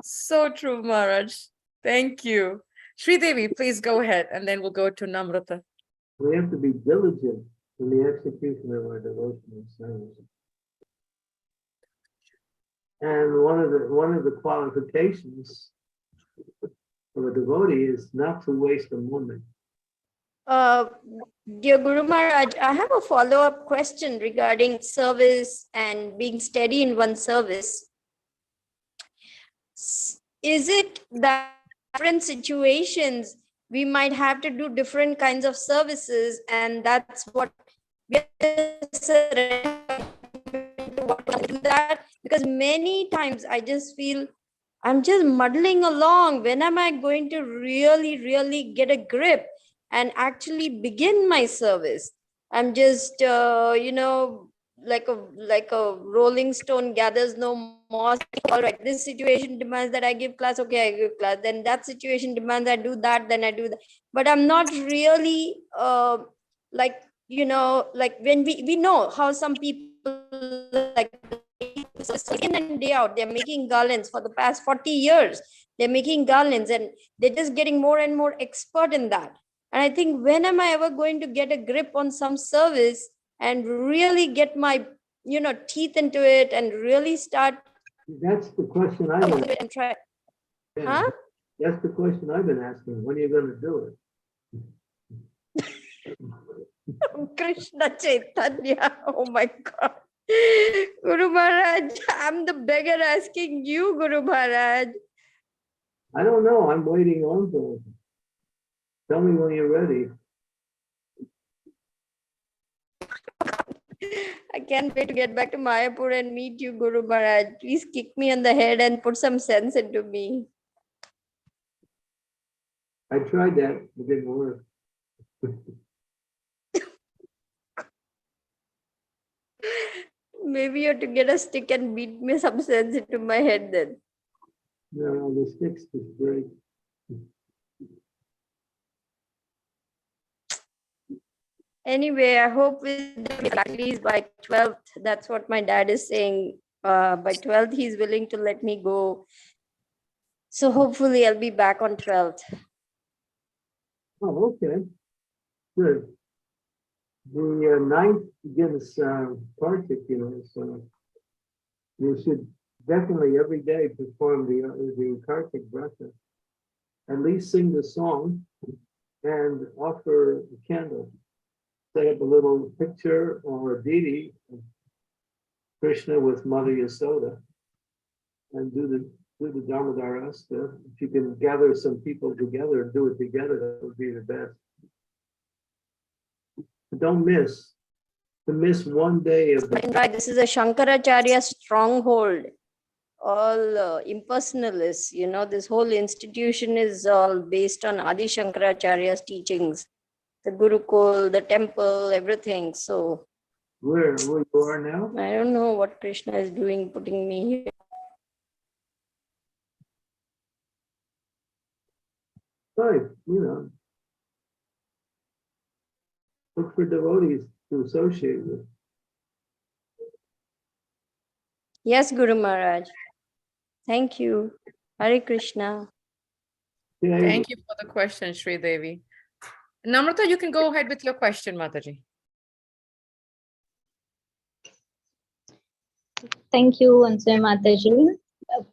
So true, Maharaj. Thank you. Sridevi, please go ahead, and then we'll go to Namrata. We have to be diligent in the execution of our devotional service. And one of the qualifications of a devotee is not to waste a moment. Dear Guru Maharaj, I have a follow-up question regarding service and being steady in one's service. Is it that different situations we might have to do different kinds of services, and that's what we that, because many times I just feel I'm just muddling along. When am I going to really get a grip and actually begin my service? I'm just, like a rolling stone gathers no moss. All right, this situation demands that I give class. Okay, I give class. Then that situation demands I do that. Then I do that. But I'm not really like like when we know how some people like in and day out, they're making garlands for the past 40 years. They're making garlands and they're just getting more and more expert in that. And I think, when am I ever going to get a grip on some service and really get my, teeth into it and really start That's the question I've been, and try? yeah, Huh? that's the question I've been asking. When are you gonna do it? Krishna Chaitanya. Oh my God. Guru Maharaj, I'm the beggar asking you, Guru Maharaj. I don't know. I'm waiting on for it. Tell me when you're ready. I can't wait to get back to Mayapur and meet you, Guru Maharaj. Please kick me on the head and put some sense into me. I tried that. It didn't work. Maybe you have to get a stick and beat me some sense into my head then. No, the sticks just break. Anyway, I hope at least by 12th, that's what my dad is saying. By 12th, he's willing to let me go. So hopefully I'll be back on 12th. Oh, okay. Good. The ninth begins Kartik, so you should definitely every day perform the Kartik Vrata. At least sing the song and offer a candle. Set up a little picture or a deity of Krishna with Mother Yasoda and do the Damodarasta. If you can gather some people together and do it together, that would be the best. Don't miss. To miss one day of the Right, this is a Shankaracharya stronghold. All impersonalists, this whole institution is all based on Adi Shankaracharya's teachings. The Gurukul, the temple, everything. So where you are now. I don't know what Krishna is doing, putting me here. Right, look for devotees to associate with. Yes, Guru Maharaj. Thank you. Hare Krishna. Okay. Thank you for the question, Sri Devi. Namrata, you can go ahead with your question, Mataji. Thank you, Anse Mataji.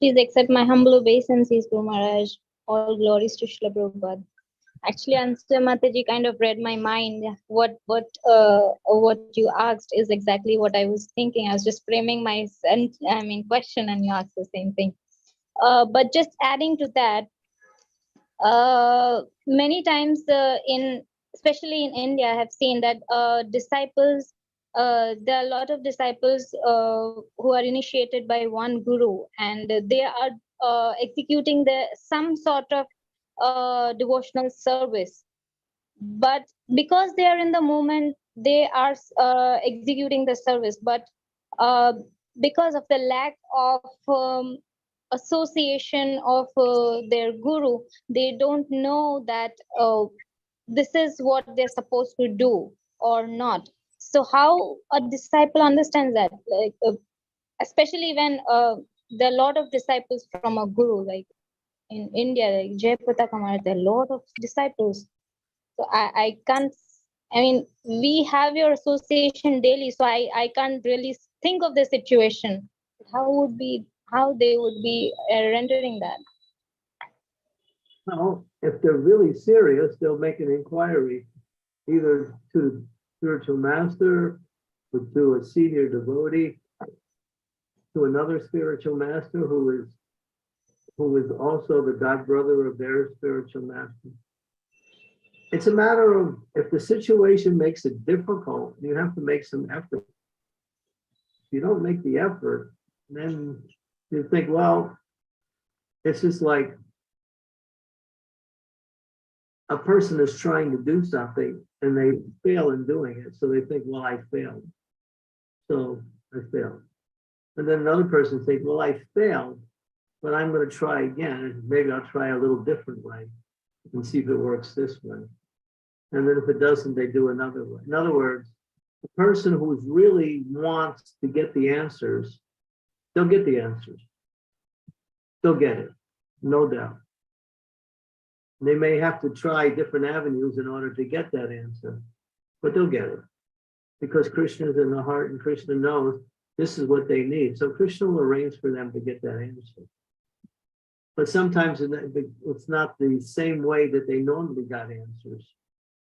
Please accept my humble obeisances, Guru Maharaj. All glories to Srila Prabhupada. Actually, Anse Mataji kind of read my mind. What you asked is exactly what I was thinking. I was just framing my question, and you asked the same thing. But just adding to that, many times especially in India, I have seen that disciples. There are a lot of disciples who are initiated by one guru, and they are executing some sort of devotional service. But because they are in the moment, they are executing the service. But because of the lack of association of their guru, they don't know that this is what they're supposed to do or not. So how a disciple understands that, like especially when there are a lot of disciples from a guru, like in India, like Jayapataka Maharaj, there are a lot of disciples. So I can't, we have your association daily, so I can't really think of the situation. How they would be rendering that? Now, if they're really serious, they'll make an inquiry either to spiritual master or to a senior devotee, to another spiritual master who is also the god brother of their spiritual master. it's a matter of, if the situation makes it difficult, you have to make some effort. If you don't make the effort, then you think, well, it's just like a person is trying to do something and they fail in doing it. So they think, well, I failed. So I failed. And then another person thinks, well, I failed, but I'm going to try again. And maybe I'll try a little different way and see if it works this way. And then if it doesn't, they do another way. In other words, the person who really wants to get the answers, they'll get the answers. They'll get it, no doubt. They may have to try different avenues in order to get that answer, but they'll get it. Because Krishna is in the heart and Krishna knows this is what they need. So Krishna will arrange for them to get that answer. But sometimes it's not the same way that they normally got answers,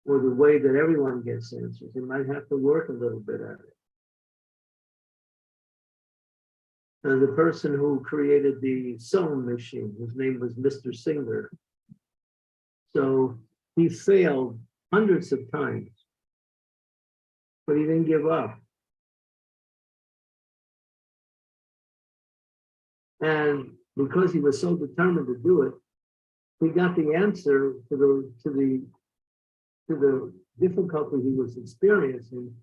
or the way that everyone gets answers. They might have to work a little bit at it. And the person who created the sewing machine, his name was Mr. Singer. So he failed hundreds of times, but he didn't give up. And because he was so determined to do it, he got the answer to the difficulty he was experiencing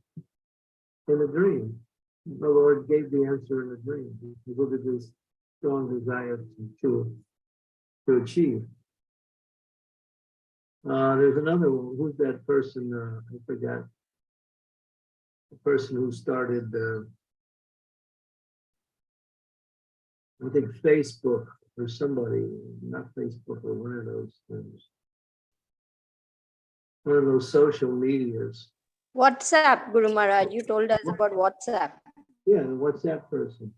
in a dream. The Lord gave the answer in a dream. Look at this strong desire to achieve. There's another one. Who's that person? I forgot. The person who started, I think Facebook or somebody, not Facebook, or one of those things. One of those social medias. WhatsApp, Guru Maharaj. You told us about WhatsApp. Yeah, the WhatsApp person.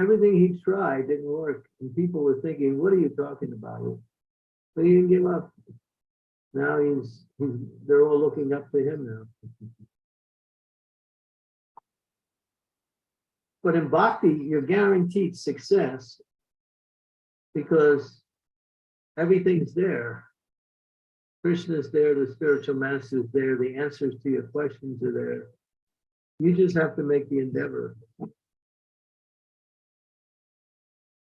Everything he tried didn't work. And people were thinking, what are you talking about? But he didn't give up. Now they're all looking up to him now. But in bhakti, you're guaranteed success because everything's there. Krishna is there, the spiritual master is there, the answers to your questions are there. You just have to make the endeavor.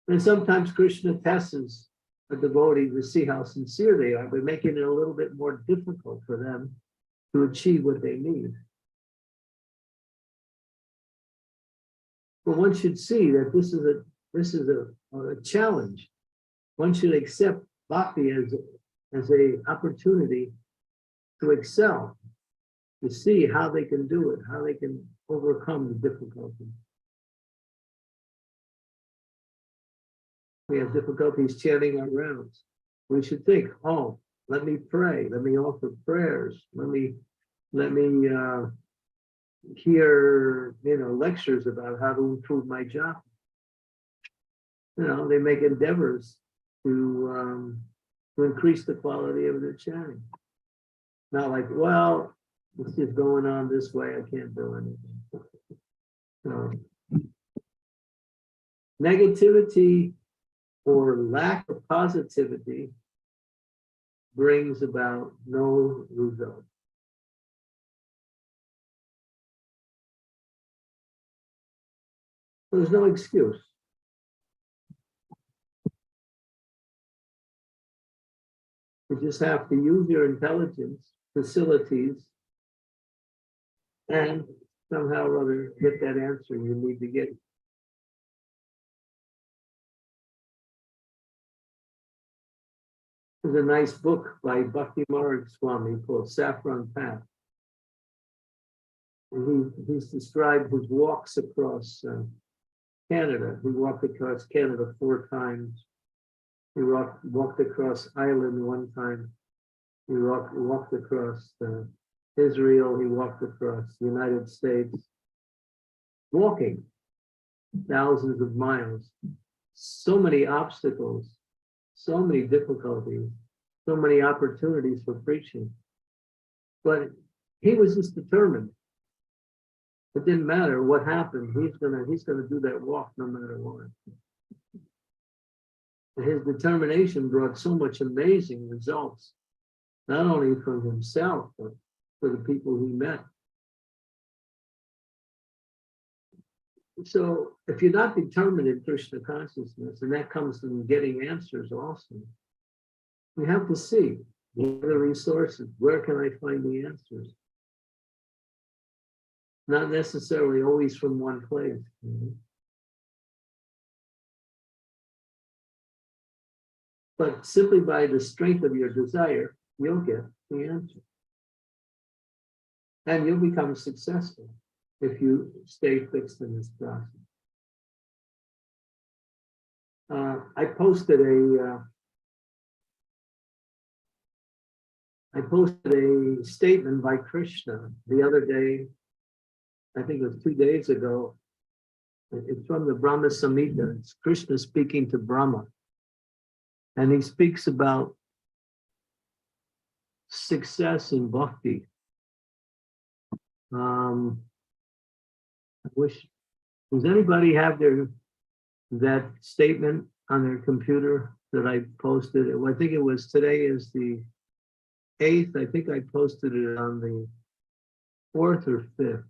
And sometimes Krishna tests a devotee to see how sincere they are by making it a little bit more difficult for them to achieve what they need. But one should see that this is a challenge. One should accept bhakti as an opportunity to excel, to see how they can do it, how they can overcome the difficulty. We have difficulties chanting our rounds. We should think, oh, let me pray, let me offer prayers, let me hear lectures about how to improve my job. They make endeavors to increase the quality of their chanting. Not like, well, it's just going on this way, I can't do anything. No. Negativity or lack of positivity brings about no result. There's no excuse. You just have to use your intelligence, facilities, and somehow or other get that answer you need to get. There's a nice book by Bhakti Maharaj Swami called Saffron Path. And he's described his walks across Canada. He walked across Canada 4 times. He walked across Ireland 1 time. He walked across Israel. He walked across the United States. Walking thousands of miles. So many obstacles, so many difficulties, so many opportunities for preaching. But he was just determined. It didn't matter what happened. He's gonna do that walk no matter what. And his determination brought so much amazing results not only for himself, but for the people he met. So if you're not determined in Krishna consciousness, and that comes from getting answers also, we have to see what are the resources, where can I find the answers? Not necessarily always from one place. But simply by the strength of your desire, you'll get the answer. And you'll become successful if you stay fixed in this process. I posted a statement by Krishna the other day. I think it was 2 days ago. It's from the Brahma Samhita. It's Krishna speaking to Brahma. And he speaks about success in bhakti. I wish, does anybody have that statement on their computer that I posted? I think it was, today is the 8th. I think I posted it on the 4th or 5th.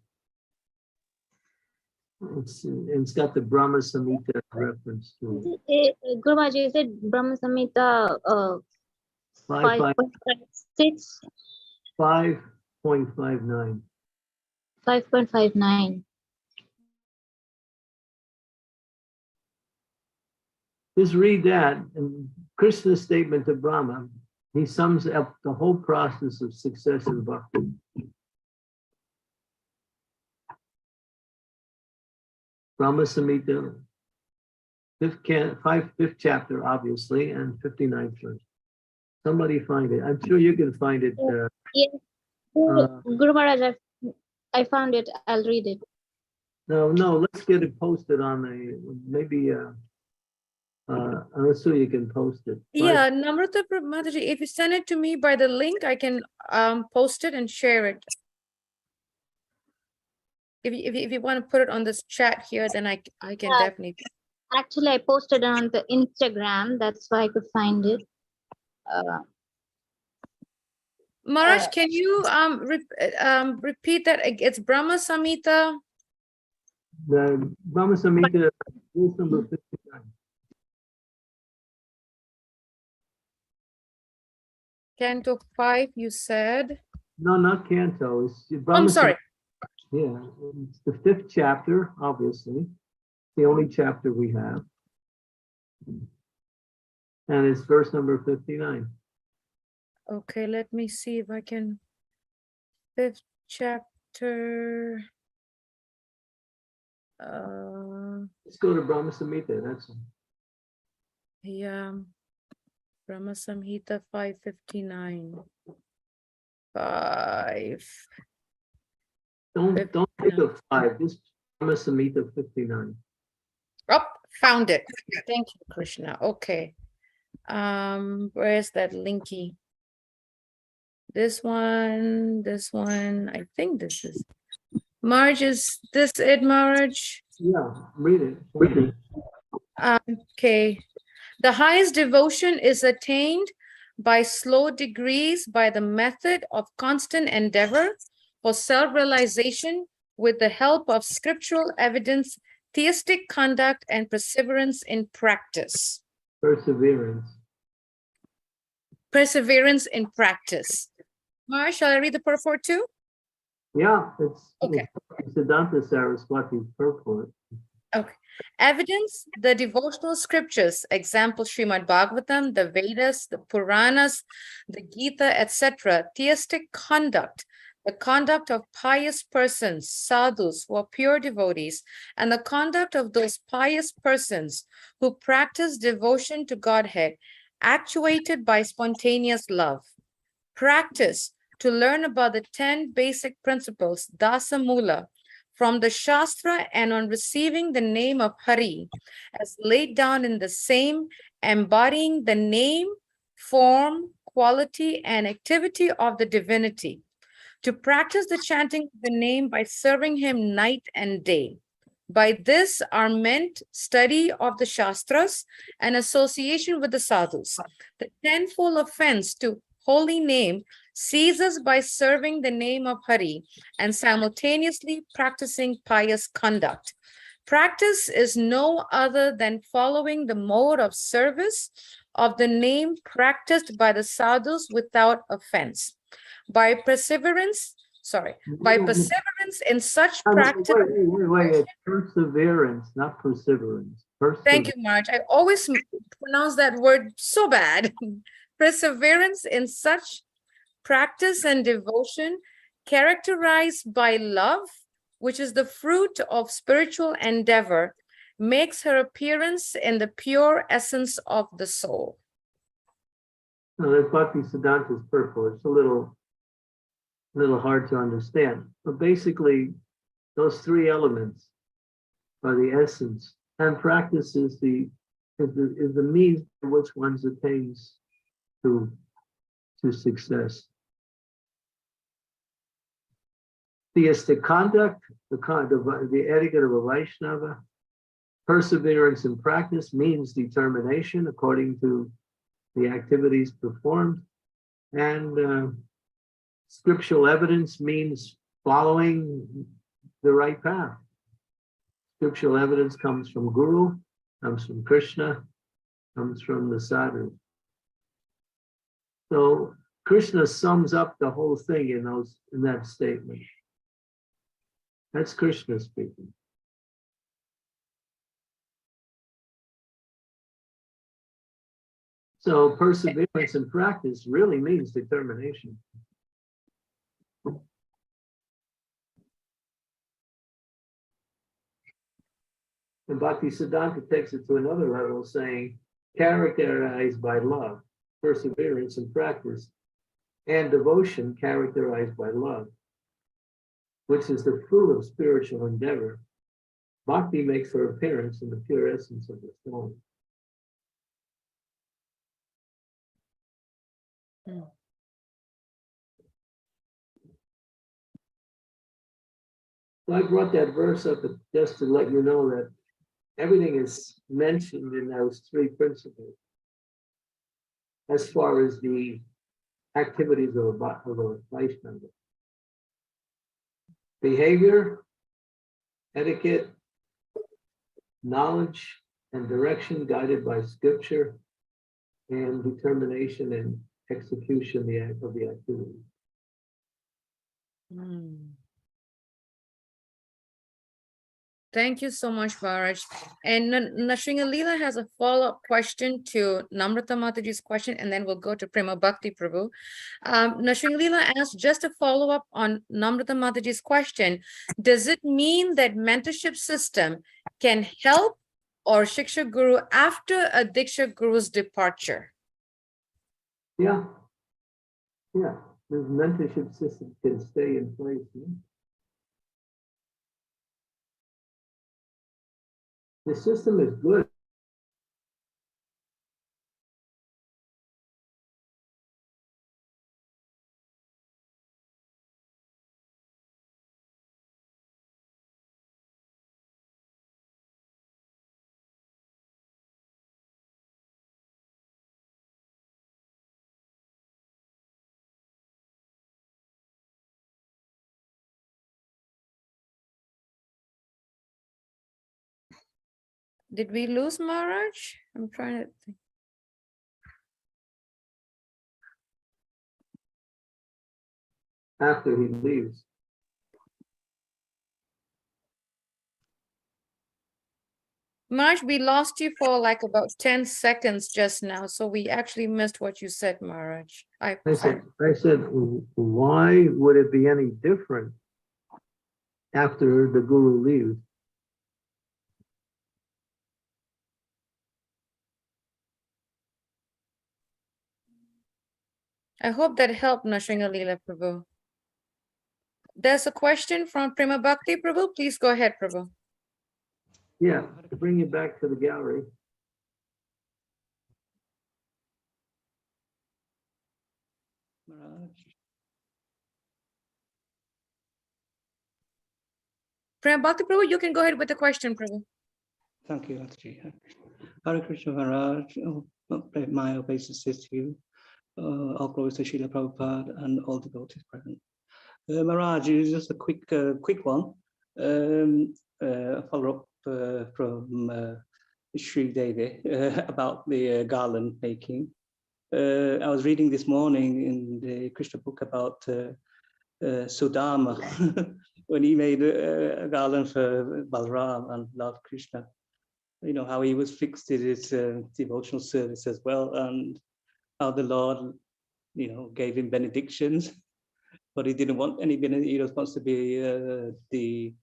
It's got the Brahma Samhita reference to it. Guru Maharaj, is it Brahma Samhita 5.56? 5.59. 5.59. Just read that, and Krishna's statement to Brahma, he sums up the whole process of success in bhakti. Brahma Samhita, fifth chapter, obviously, and 59th verse. Somebody find it. I'm sure you can find it. Yes. Guru Maharaj, I found it. I'll read it. No, let's get it posted on the, maybe, unless you can post it. Yeah, Namrata Mataji, if you send it to me by the link, I can post it and share it. If you want to put it on this chat here, then I can definitely. Actually, I posted it on the Instagram. That's why I could find it. Maharaj, can you repeat that? It's Brahma Samhita. The Brahma Samhita, verse number 59. Canto 5, you said. No, not Canto. It's I'm sorry. Yeah, it's the 5th chapter, obviously. The only chapter we have. And it's verse number 59. Okay, let me see if I can. 5th chapter. Let's go to Brahma Samhita. That's Yeah. Brahma Samhita 559. 5. don't think of 5. Just Brahma Samhita 59. Oh, found it. Thank you, Krishna. Okay. Where's that linky? This one. I think this is Marge. Is this it, Marge? Yeah, read it. Okay. The highest devotion is attained by slow degrees by the method of constant endeavor for self-realization with the help of scriptural evidence, theistic conduct, and perseverance in practice. Perseverance in practice. Mara, shall I read the purport too? Yeah, it's Okay. Siddhanta Saraswati's purport. Okay. Evidence, the devotional scriptures, example Srimad Bhagavatam, the Vedas, the Puranas, the Gita, etc. Theistic conduct, the conduct of pious persons, sadhus who are pure devotees, and the conduct of those pious persons who practice devotion to Godhead, actuated by spontaneous love. Practice to learn about the 10 basic principles, Dasa Mula, from the Shastra, and on receiving the name of Hari as laid down in the same, embodying the name, form, quality, and activity of the divinity. To practice the chanting of the name by serving him night and day. By this are meant study of the Shastras and association with the sadhus. The tenfold offense to holy name ceases by serving the name of Hari and simultaneously practicing pious conduct. Practice is no other than following the mode of service of the name practiced by the sadhus without offense. By perseverance in such practice. Wait. Perseverance, not perseverance. Thank you, Marge. I always pronounce that word so bad. Perseverance in such practice and devotion characterized by love, which is the fruit of spiritual endeavor, makes her appearance in the pure essence of the soul. No, that's Bhaktisiddhanta's purport. It's a little hard to understand. But basically, those three elements are the essence, and practice is the means by which one attains to success. Theistic conduct, the etiquette of a Vaishnava, perseverance in practice means determination according to the activities performed, and scriptural evidence means following the right path. Scriptural evidence comes from Guru, comes from Krishna, comes from the sadhu. So Krishna sums up the whole thing in that statement. That's Krishna speaking. So perseverance in practice really means determination. And Bhaktisiddhanta takes it to another level, saying, characterized by love, perseverance in practice, and devotion characterized by love, which is the fruit of spiritual endeavor. Bhakti makes her appearance in the pure essence of the soul. So I brought that verse up just to let you know that everything is mentioned in those three principles as far as the activities of a Vaishnava. Behavior, etiquette, knowledge, and direction guided by scripture, and determination and execution of the activity. Thank you so much, Bharaj. And Nrsingalila has a follow-up question to Namrata Mataji's question, and then we'll go to Prema Bhakti Prabhu. Nrsingalila asked, just a follow-up on Namrata Mataji's question, does it mean that mentorship system can help or Shiksha Guru after a Diksha Guru's departure? Yeah. The mentorship system can stay in place. The system is good. Did we lose Maharaj? I'm trying to think. After he leaves. Maharaj, we lost you for like about 10 seconds just now, so we actually missed what you said, Maharaj. I said, why would it be any different after the Guru leaves? I hope that helped, Nrsingalila Prabhu. There's a question from Prema Bhakti Prabhu. Please go ahead, Prabhu. Yeah, to bring you back to the gallery. Prema Bhakti Prabhu, you can go ahead with the question, Prabhu. Thank you, Mataji. Hare Krishna Maharaj, my obeisances to you. All glories to Srila Prabhupada and all devotees present. Maharaj, just a quick one. A follow-up from Sri Devi about the garland making. I was reading this morning in the Krishna book about Sudama when he made a garland for Balram and Lord Krishna. You know how he was fixed in his devotional service as well, and how the Lord, you know, gave him benedictions, but he didn't want any benediction. He was supposed to be the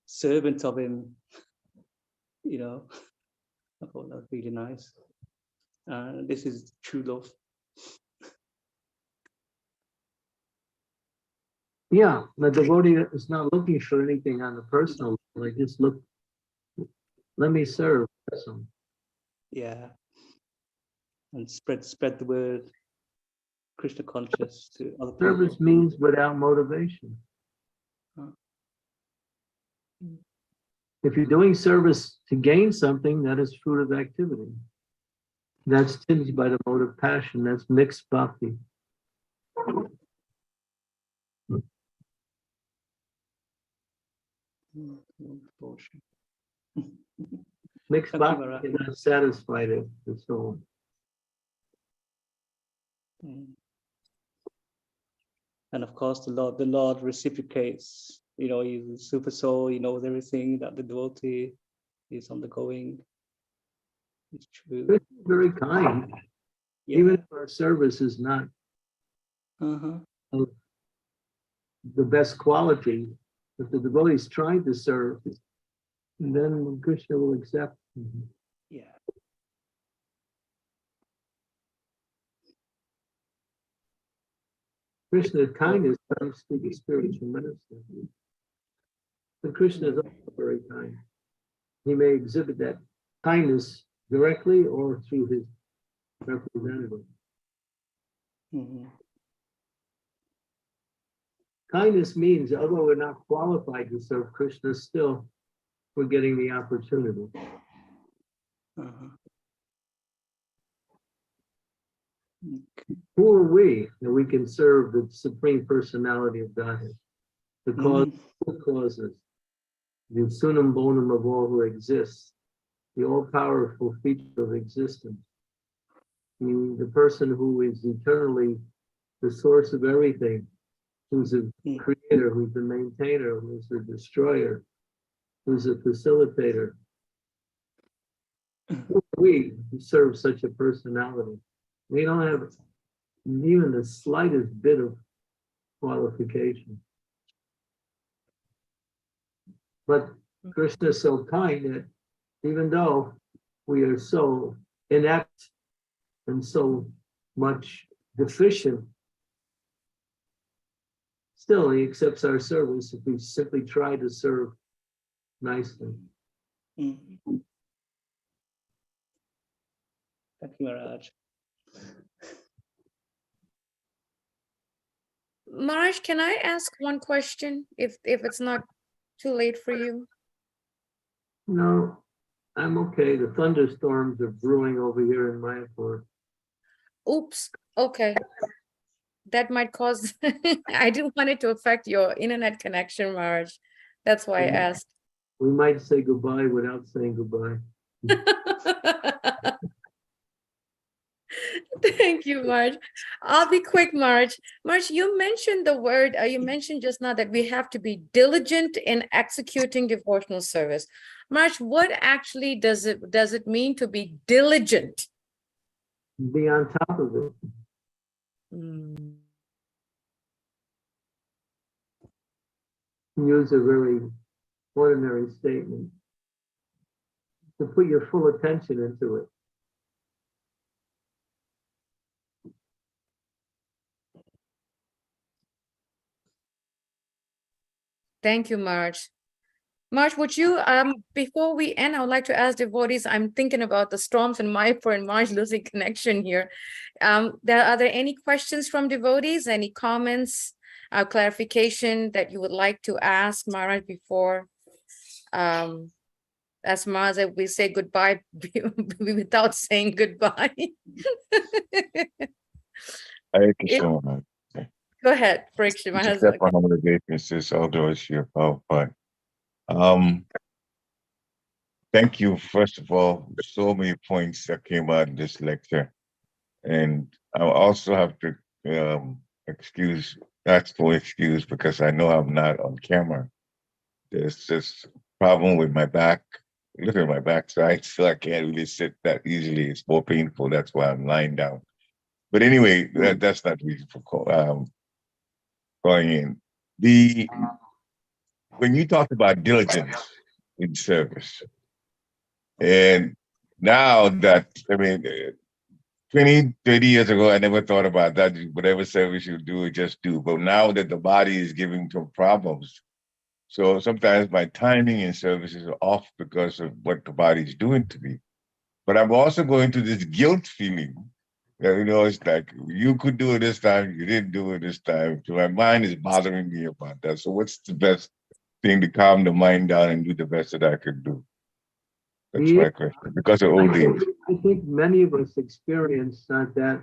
servant of him. You know, I thought that was really nice. This is true love. Yeah, the devotee is not looking for anything on the personal level. They just look, let me serve. So, Yeah, and spread the word, Krishna conscious to other people. service means without motivation. If you're doing service to gain something, that is fruit of activity. That's tinged by the mode of passion. That's mixed bhakti. Mixed Thank you, bhakti Maharaj. cannot satisfy the soul. And of course, the Lord reciprocates. You know, he's a super soul. He knows everything that the devotee is undergoing. It's true. It's very kind. Yeah. Even if our service is not Uh-huh. of the best quality, if the devotee is trying to serve, then Krishna will accept. Yeah. Krishna's kindness comes through the spiritual ministry. But Krishna is also very kind. He may exhibit that kindness directly or through his representative. Mhm. Kindness means, although we're not qualified to serve Krishna, still we're getting the opportunity. Uh-huh. Who are we that we can serve the Supreme Personality of Godhead? The cause of causes, the sunam bonum of all who exist, the all-powerful feature of existence, the person who is eternally the source of everything, who's a creator, who's a maintainer, who's a destroyer, who's a facilitator. Who are we who serve such a personality? We don't have even the slightest bit of qualification. But Krishna is so kind that even though we are so inept and so much deficient, still he accepts our service if we simply try to serve nicely. Mhm. Thank you, Maharaj. Marj, can I ask one question if it's not too late for you? No, I'm okay. The thunderstorms are brewing over here in Mayapur. Oops, okay. That might cause, I didn't want it to affect your internet connection, Marj. That's why I asked. We might say goodbye without saying goodbye. Thank you, Marj. I'll be quick, Marj. Marj, you mentioned the word, you mentioned just now that we have to be diligent in executing devotional service. Marj, what actually does it mean to be diligent? Be on top of it. Mm. Use a very ordinary statement. To put your full attention into it. Thank you, Marj. Marj, would you, before we end, I would like to ask devotees, I'm thinking about the storms in Mayapur and Marj losing connection here. Are there any questions from devotees, any comments, clarification that you would like to ask Marj before? As Marj said, we say goodbye without saying goodbye. Hare It- Krishna Maharaj. Go ahead, Parikshit, my Just husband. accept my humble obeisances, all glories to your Prabhupada. Thank you, first of all, so many points that came out in this lecture. And I also have to ask for excuse because I know I'm not on camera. There's this problem with my back. Look at my backside, so I can't really sit that easily. It's more painful. That's why I'm lying down. But anyway, that's not the reason for calling in. When you talk about diligence in service, and now that, 20, 30 years ago, I never thought about that. Whatever service you do, just do. But now that the body is giving some problems, so sometimes my timing in service is off because of what the body is doing to me. But I'm also going to this guilt feeling. It's like, you could do it this time, you didn't do it this time. So my mind is bothering me about that. So what's the best thing to calm the mind down and do the best that I could do? That's my question. Because of old age. I think many of us experience that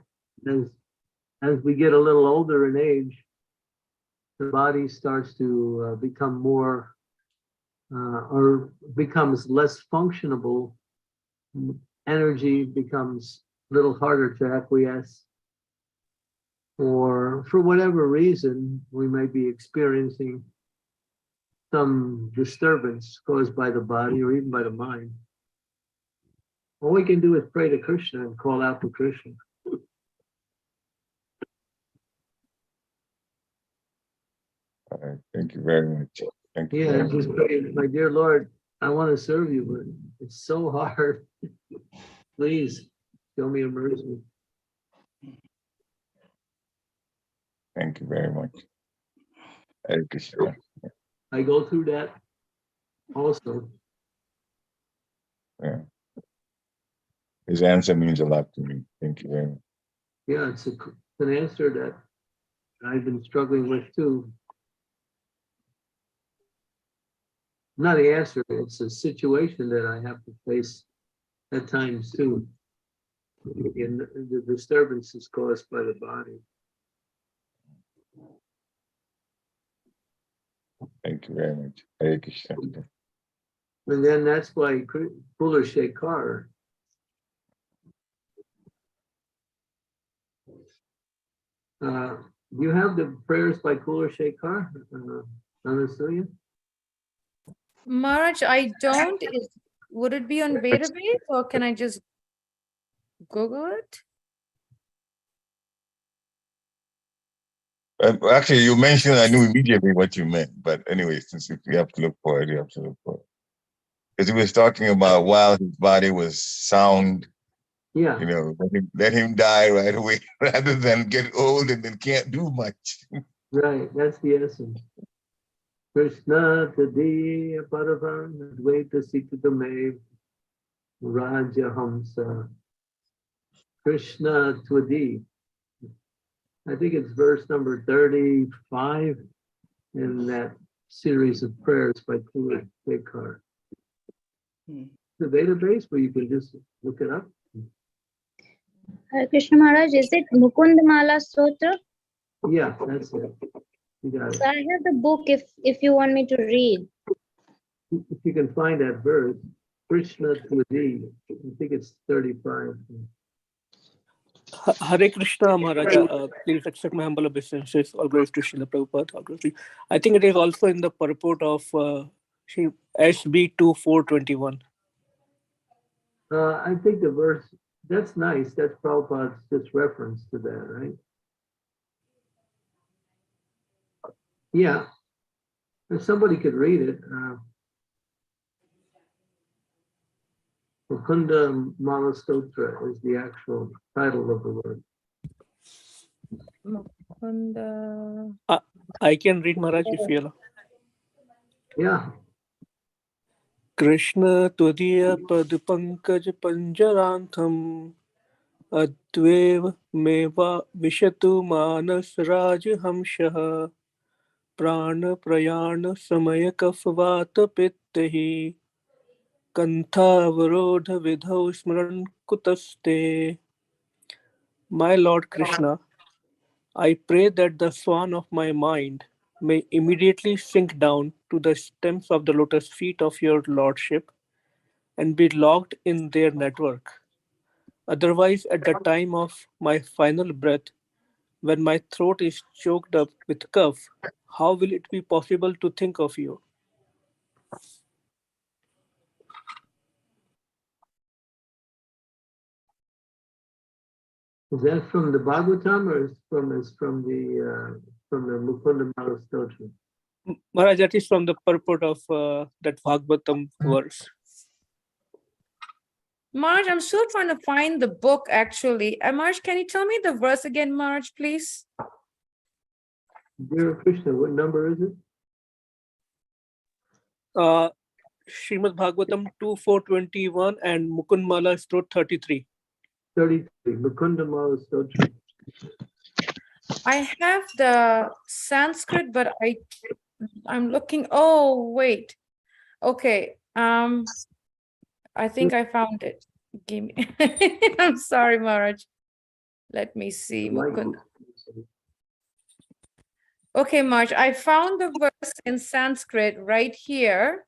as we get a little older in age, the body starts to become more or becomes less functionable. Energy becomes a little harder to acquiesce. Or for whatever reason, we might be experiencing some disturbance caused by the body or even by the mind. All we can do is pray to Krishna and call out to Krishna. All right. Thank you very much. Thank you. Yeah, very much. just pray, my dear Lord, I want to serve you, but it's so hard. Please show me a mercy. Thank you very much. Hare Krishna. I go through that also. Yeah. His answer means a lot to me. Thank you very much. Yeah, it's an answer that I've been struggling with too. Not the answer, it's a situation that I have to face at times too. And the disturbance is caused by the body. Thank you very much. Hare Krishna. And then that's why Kular Shekhar you have the prayers by Kular Shekhar, Anasuya? Maharaj, I don't. Would it be on database or can I just Google it? Actually, you mentioned, I knew immediately what you meant. But anyway, since if you have to look for it, you have to look for it. Because he was talking about while his body was sound, Yeah, let him die right away rather than get old and then can't do much. right, that's the essence. Krishna Tadiya Paravan Advaita Sikitamev Raja Hamsa. Krishna Twadi. I think it's verse number 35 in that series of prayers by Kular Shekhar. The database where you can just look it up. Hare Krishna Maharaj, is it Mukundamala Stotra? Yeah, that's it. You got it. So I have the book if you want me to read. If you can find that verse, Krishna Twadi, I think it's 35. Hare Krishna Maharaj, please accept my humble obeisances. All glories to Srila Prabhupada. All glories. I think it is also in the purport of SB 2421. I think the verse, that's nice. That's Prabhupada's just reference to that, right? Yeah. If somebody could read it. Mukunda Mala Stotra is the actual title of the word. Mukunda. I can read Maharaj if you allow. Yeah. Krishna Tvadiya Pad Pankaj Panjarantham Advev Meva Vishatu Manas Raj Hamshaha Prana Prayana Samaya Kafvata Pittahi Kantha Varodha Vidhau Smran Kutaste. My Lord Krishna, I pray that the swan of my mind may immediately sink down to the stems of the lotus feet of your lordship and be locked in their network. Otherwise, at the time of my final breath, when my throat is choked up with cough, how will it be possible to think of you? Is that from the Bhagavatam or is from the Mukunda Mala Stotra? Maharaj, that is from the purport of that Bhagavatam verse. Marge, I'm still trying to find the book actually. Marge, can you tell me the verse again, Marge, please? Dear Krishna, what number is it? Srimad Bhagavatam 2.4.21 and Mukundmala Stotra 33. 33, Mukunda Mala Stotra. I have the Sanskrit, but I'm looking. Oh, wait. Okay. I think I found it. Give me. I'm sorry, Maharaj. Let me see. Mukund. Okay, Marge, I found the verse in Sanskrit right here.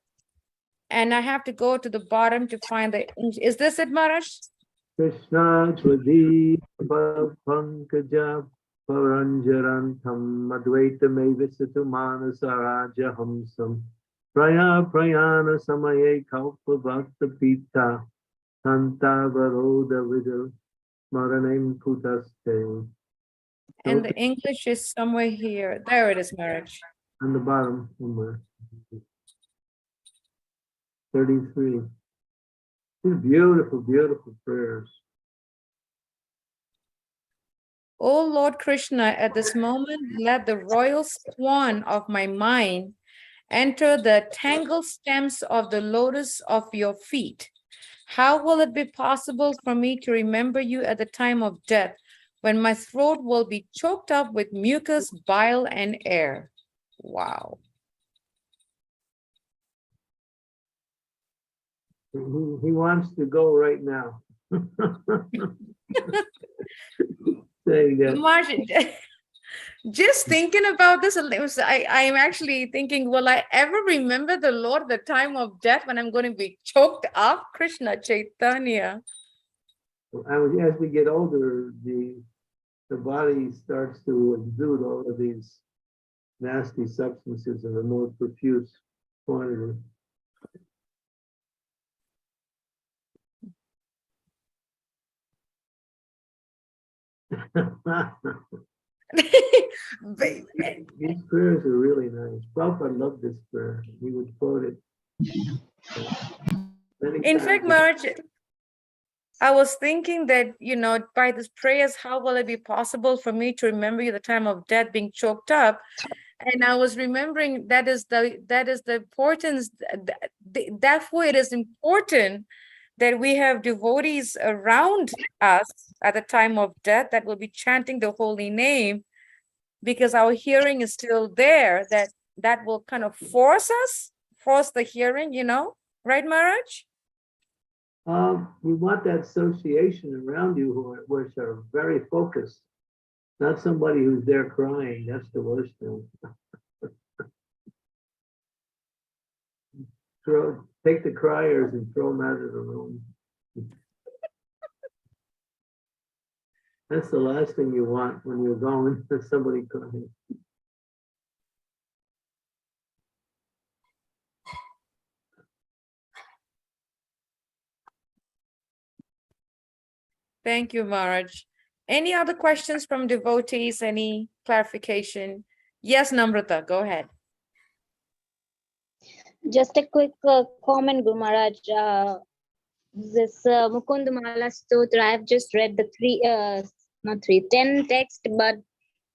And I have to go to the bottom to find the English. Is this it, Maharaj? Krishna Tvadi Pankaja Paranjarantam Advaitame Visitu Manasaraja Hamsam Praya Prayana Samaye Kalpa Bhakta Pita Santa Varoda Vidal Maranem Kutaste. And the English is somewhere here. There it is, Maharaj. On the bottom somewhere. 33. These beautiful, beautiful prayers. O Lord Krishna, at this moment, let the royal swan of my mind enter the tangled stems of the lotus of your feet. How will it be possible for me to remember you at the time of death, when my throat will be choked up with mucus, bile, and air? Wow. He wants to go right now. Saying that. Marge, just thinking about this, I am actually thinking, will I ever remember the Lord at the time of death when I'm going to be choked up? Krishna Chaitanya. As we get older, the body starts to exude all of these nasty substances in a more profuse quantity. These prayers are really nice. Prabhupada loved this prayer. He would quote it. In fact, Maharaj, I was thinking that, by these prayers, how will it be possible for me to remember you the time of death being choked up? And I was remembering that is the importance. Therefore, it is important that we have devotees around us at the time of death that will be chanting the holy name, because our hearing is still there. That will kind of force the hearing, right, Maharaj? You want that association around you which are very focused, not somebody who's there crying. That's the worst thing. Take the criers and throw them out of the room. That's the last thing you want when you're going to somebody crying. Thank you, Maharaj. Any other questions from devotees? Any clarification? Yes, Namrata, go ahead. Just a quick comment, Guru Maharaj. This Mukundamala Stotra, I've just read the 10 text, but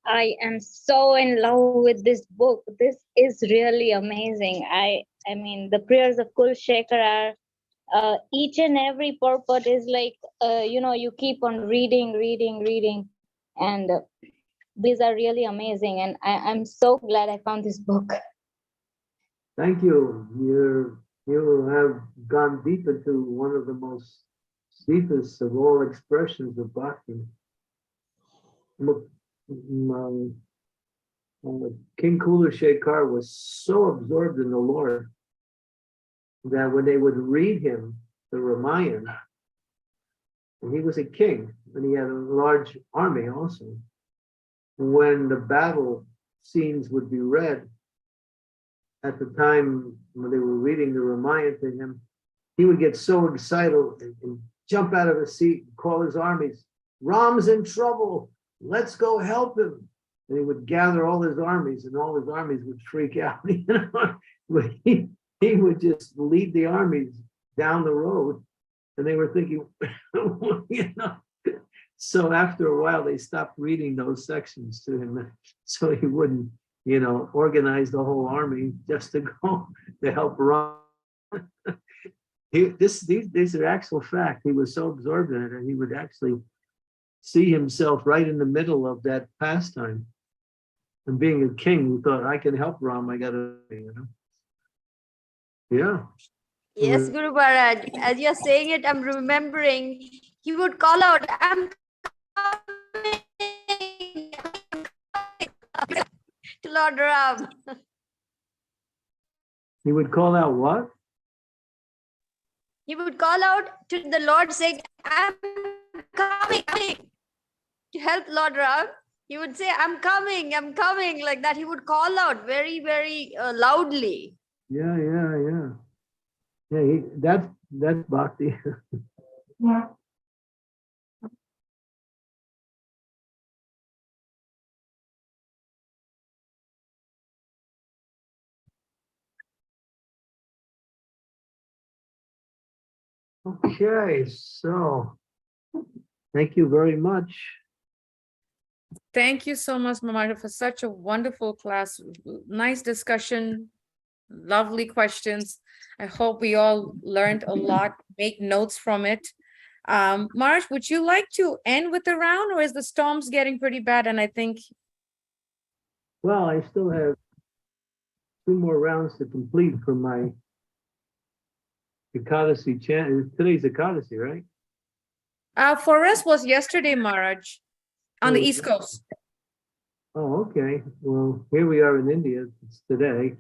I am so in love with this book. This is really amazing. I mean, the prayers of Kul Shekhar are each and every purport is like, you keep on reading, and these are really amazing. And I'm so glad I found this book. Thank you. You have gone deep into one of the most deepest of all expressions of bhakti. King Kula Shekhar was so absorbed in the Lord that when they would read him the Ramayana, and he was a king, and he had a large army also. When the battle scenes would be read, at the time when they were reading the Ramayana to him, he would get so excited and jump out of his seat and call his armies, Ram's in trouble, let's go help him. And he would gather all his armies, and all his armies would freak out. He would just lead the armies down the road, and they were thinking, you know. So after a while, they stopped reading those sections to him, so he wouldn't, you know, organize the whole army just to go to help Ram. These are actual fact. He was so absorbed in it, and he would actually see himself right in the middle of that pastime. And being a king, he thought, I can help Ram. I got to, you know. Yeah. Yes, Guru Maharaj. As you're saying it, I'm remembering he would call out, I'm coming to Lord Ram. He would call out what? He would call out to the Lord saying, I'm coming to help Lord Ram. He would say, I'm coming, like that. He would call out very, very loudly. Yeah. Yeah, that's bhakti. Yeah. Okay, so thank you very much. Thank you so much, Mamata, for such a wonderful class. Nice discussion, lovely questions. I hope we all learned a lot, make notes from it. Marsh, would you like to end with the round, or is the storms getting pretty bad? And I think, Well, I still have 2 more rounds to complete for my Ekadasi chant. Today's Ekadasi, right? for us was yesterday, Maharaj, on the Oh, East Coast. Oh, okay. Well, here we are in India. It's today.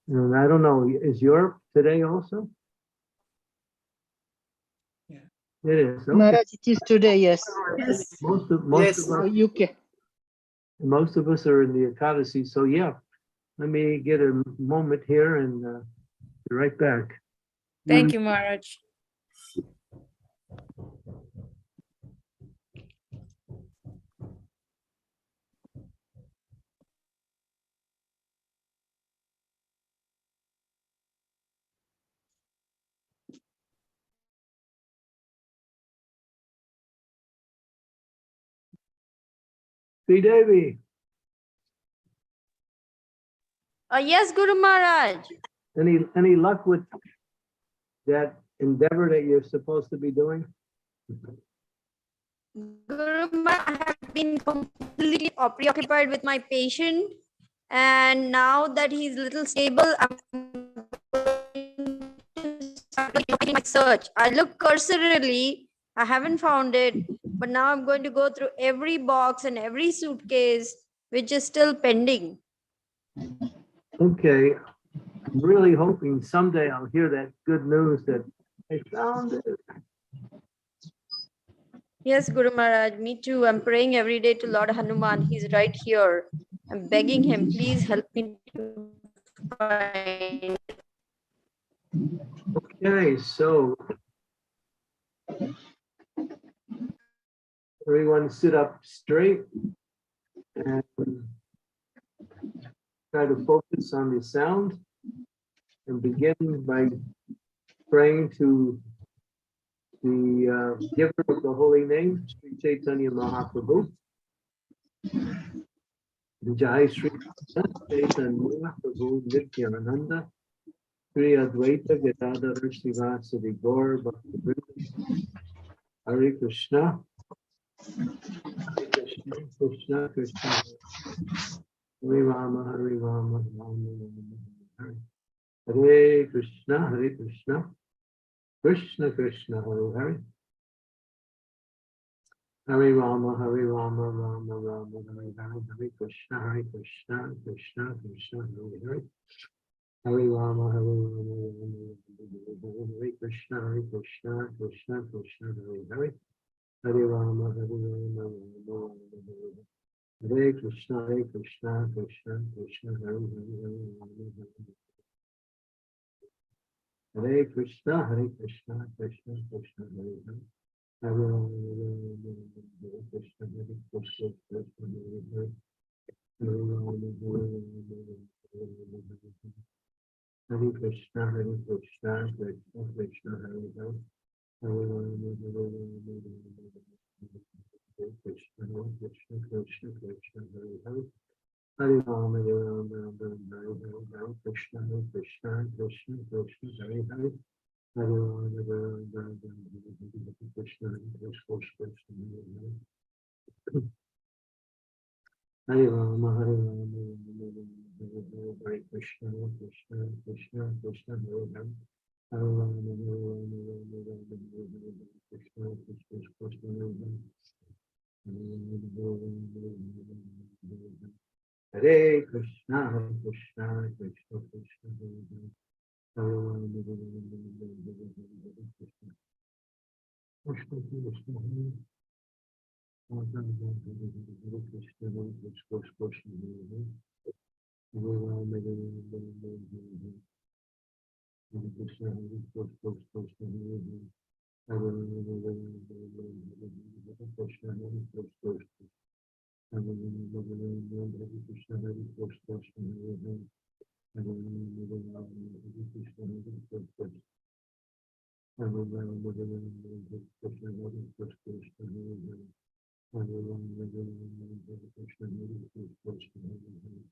And I don't know, is Europe today also? Yeah. It is. Okay. Maharaj, it is today, yes. Most of UK. most of us are in the Ekadasi. So yeah, let me get a moment here and be right back. Thank you, Maharaj. Sri Devi, Yes, Guru Maharaj. any luck with that endeavor that you're supposed to be doing? Guru Maharaj, I have been completely preoccupied with my patient, and now that he's a little stable, I'm going to start doing my search. I look cursorily, I haven't found it, but now I'm going to go through every box and every suitcase, which is still pending. Okay, I'm really hoping someday I'll hear that good news that I found it. Yes, Guru Maharaj, me too. I'm praying every day to Lord Hanuman. He's right here. I'm begging him, please help me to find. Okay, so everyone sit up straight and try to focus on the sound and begin by praying to the giver of the holy name, Sri Chaitanya Mahaprabhu. Jai Sri Chaitanya Mahaprabhu Nityananda, Sri Advaita Gadadhar Srivasadi Gaur Bhaktivinoda. Hare Krishna. Hare Krishna, Krishna Krishna. Hare Rama, Hare Rama, Rama Rama, Hare Krishna, Hare Krishna, Krishna Krishna, Hare Hare. Hare Rama, Hare Rama, Rama Rama, Hare Hare, Hare Krishna, Krishna Krishna, Hare Hare. Hare Rama, Hare Rama, Rama Rama, Hare Krishna, Krishna Krishna, Hare Hare. Hare Rama, Hare Rama, Rama Rama, Hare Krishna, Krishna Krishna, Hare Hare, Hare Krishna, Krishna Krishna, Hare Hare. Hare Rama, Hare Krishna, Krishna Hare Hare. Hare Rama, Hare Krishna, Krishna Hare Hare. Hare Rama, Hare Krishna, Krishna Hare Hare. Hare Rama, Hare Krishna, Krishna Hare Hare. Hare Rama, Krishna, Krishna Hare Hare. Hare Rama, Hare Rama, Hare Krishna, Krishna Hare Hare. Hare Rama, Hare Krishna, Krishna Hare Hare. Hare Krishna, Krishna Hare Hare. Hare Rama, Krishna, Krishna Hare. Hare Krishna, Krishna Hare. Hare Rama, Hare Krishna, Krishna Hare. Hare Rama, Krishna, Krishna. Hare Krishna, Hare Krishna, Hare Hare. Hare Rama, Hare Krishna, Krishna. Hare Rama, Hare Krishna, Krishna Hare Hare. Hare Rama, Hare Krishna, Krishna Hare Hare.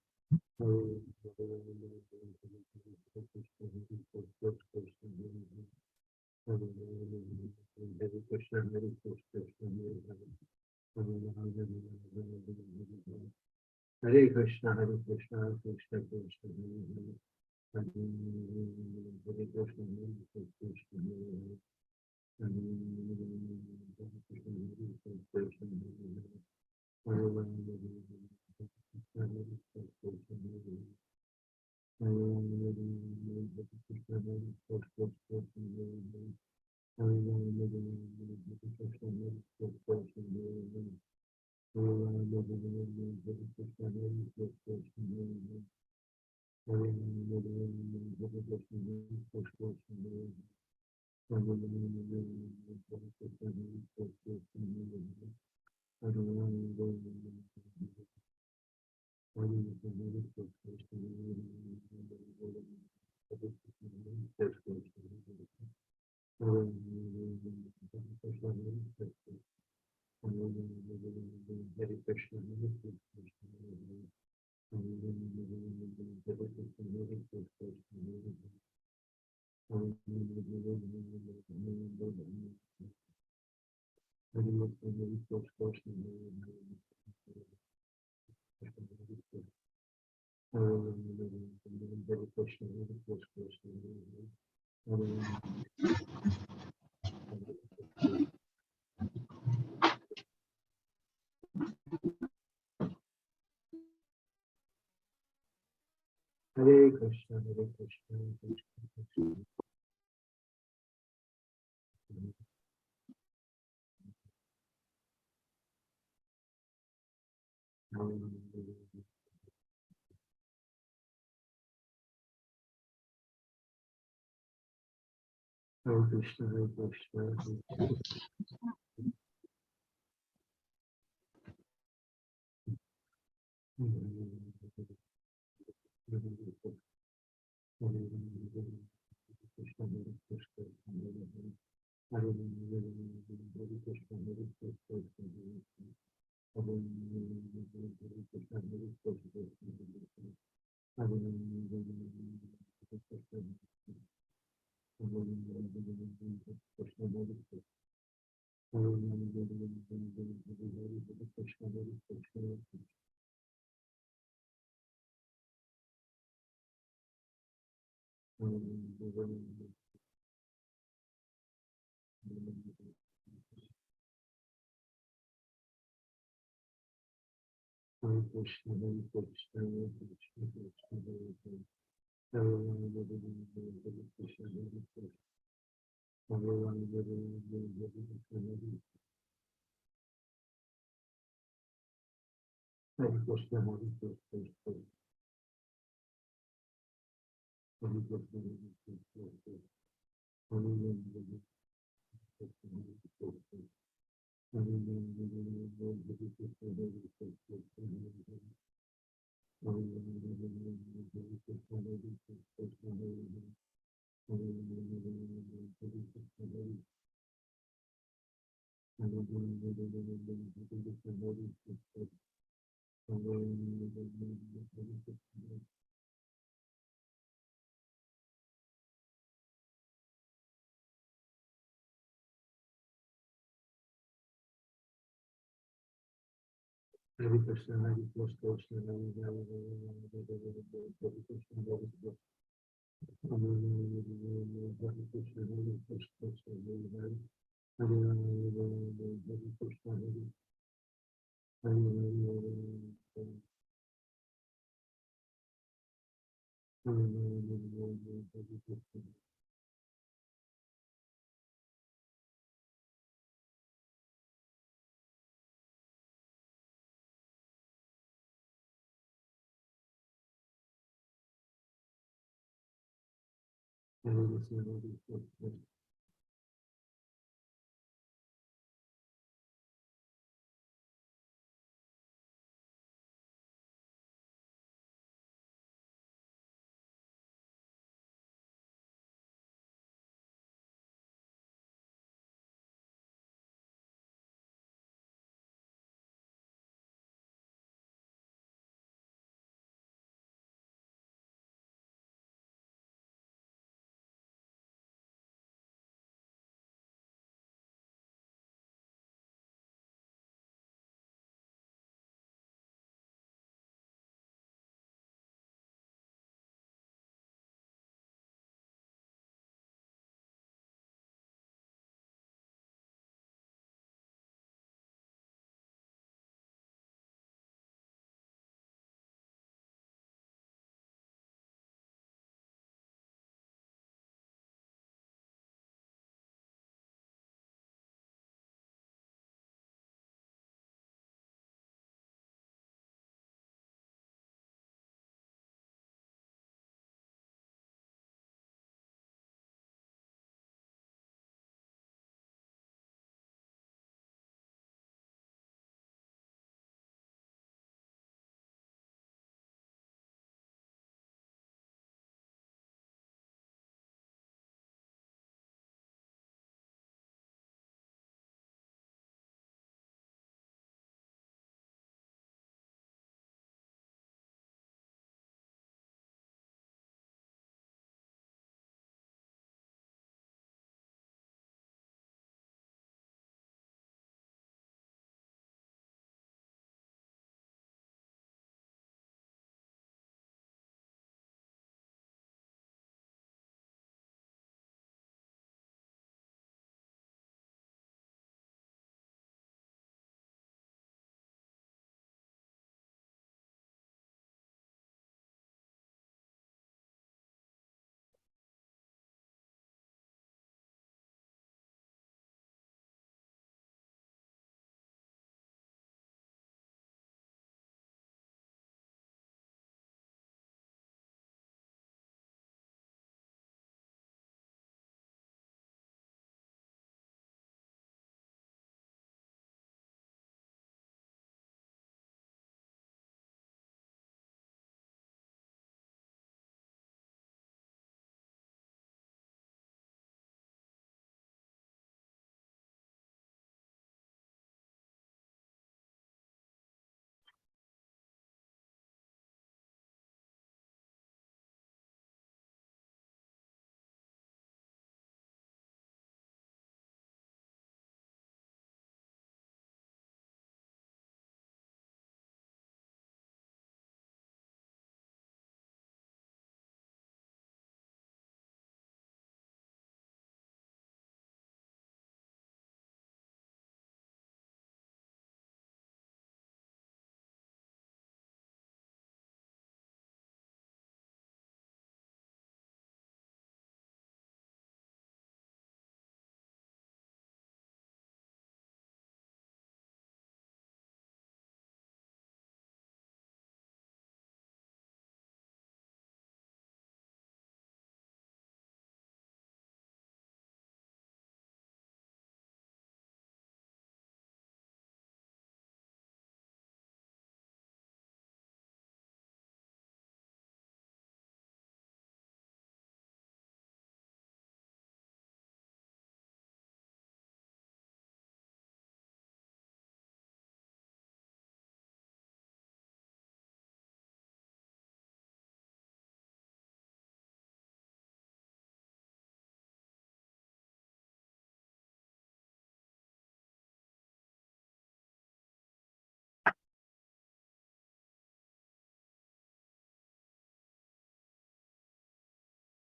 Hare Krishna, Hare Krishna, Hare Krishna, Hare Krishna, Krishna Krishna, Hare Hare. Hare Krishna, Hare Krishna, Hare Hare. Hare Krishna, Hare Krishna, Hare Hare. Hare Rama, Hare Krishna, Krishna Krishna, Hare Hare. Hare Rama, Hare Krishna, Krishna Krishna, Hare Hare. Hare Rama, Hare Krishna, Krishna Krishna, Hare Hare. Hare Rama, Hare Krishna, Krishna Krishna, Hare Hare. Hare Rama, Hare Krishna, Krishna Krishna, Hare Hare. Hare Rama, Hare Krishna, Krishna Krishna, Hare Hare. Hare Rama, Hare Krishna, Hare Krishna, Krishna Krishna. Hare Krishna, Hare Krishna. Hare Krishna, Hare Krishna, Hare Krishna, Krishna Hare Hare. Hare Rama, Hare Rama, Hare Krishna, Hare Krishna. Hare Rama, Hare Rama, Hare Krishna, Hare Krishna. Hare Krishna, Hare Krishna, Hare Krishna. Hare Krishna, Hare Krishna, Hare Krishna. Hare Rama, Hare Krishna, Hare Krishna. Hare Rama, Hare Krishna, Hare Krishna, Hare Rama. Hare Rama, Hare Krishna, Hare Krishna, Hare Rama. Hare Rama, Hare Krishna, Hare Krishna. Hare Krishna, Hare Krishna, Krishna Hare Hare, Hare Rama, Hare Krishna, Hare Krishna. Hare Krishna, Hare Krishna, Krishna Hare Hare, Hare Rama, Hare Krishna, Hare Hare. Hare Krishna, Hare Krishna.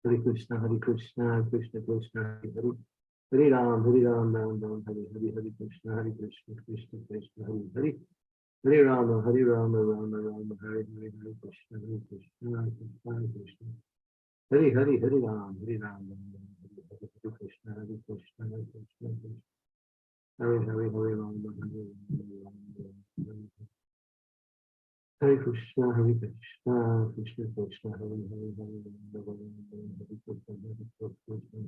Hare Krishna, Krishna Krishna, Hare Hare. Hare Ram, Ram Ram, Hare Hare, Hare Krishna, Krishna Krishna, Hare Hare. Hare Rama, Rama Rama, Hare Hare, Hare Krishna, Krishna Krishna. Hare Hare, Hare Ram, Hare Krishna, Krishna Krishna. Hare Hare, Hare Rama, Rama. Hare Krishna, Krishna Krishna, Hare Hare, Hare Rama, Hare Krishna, Krishna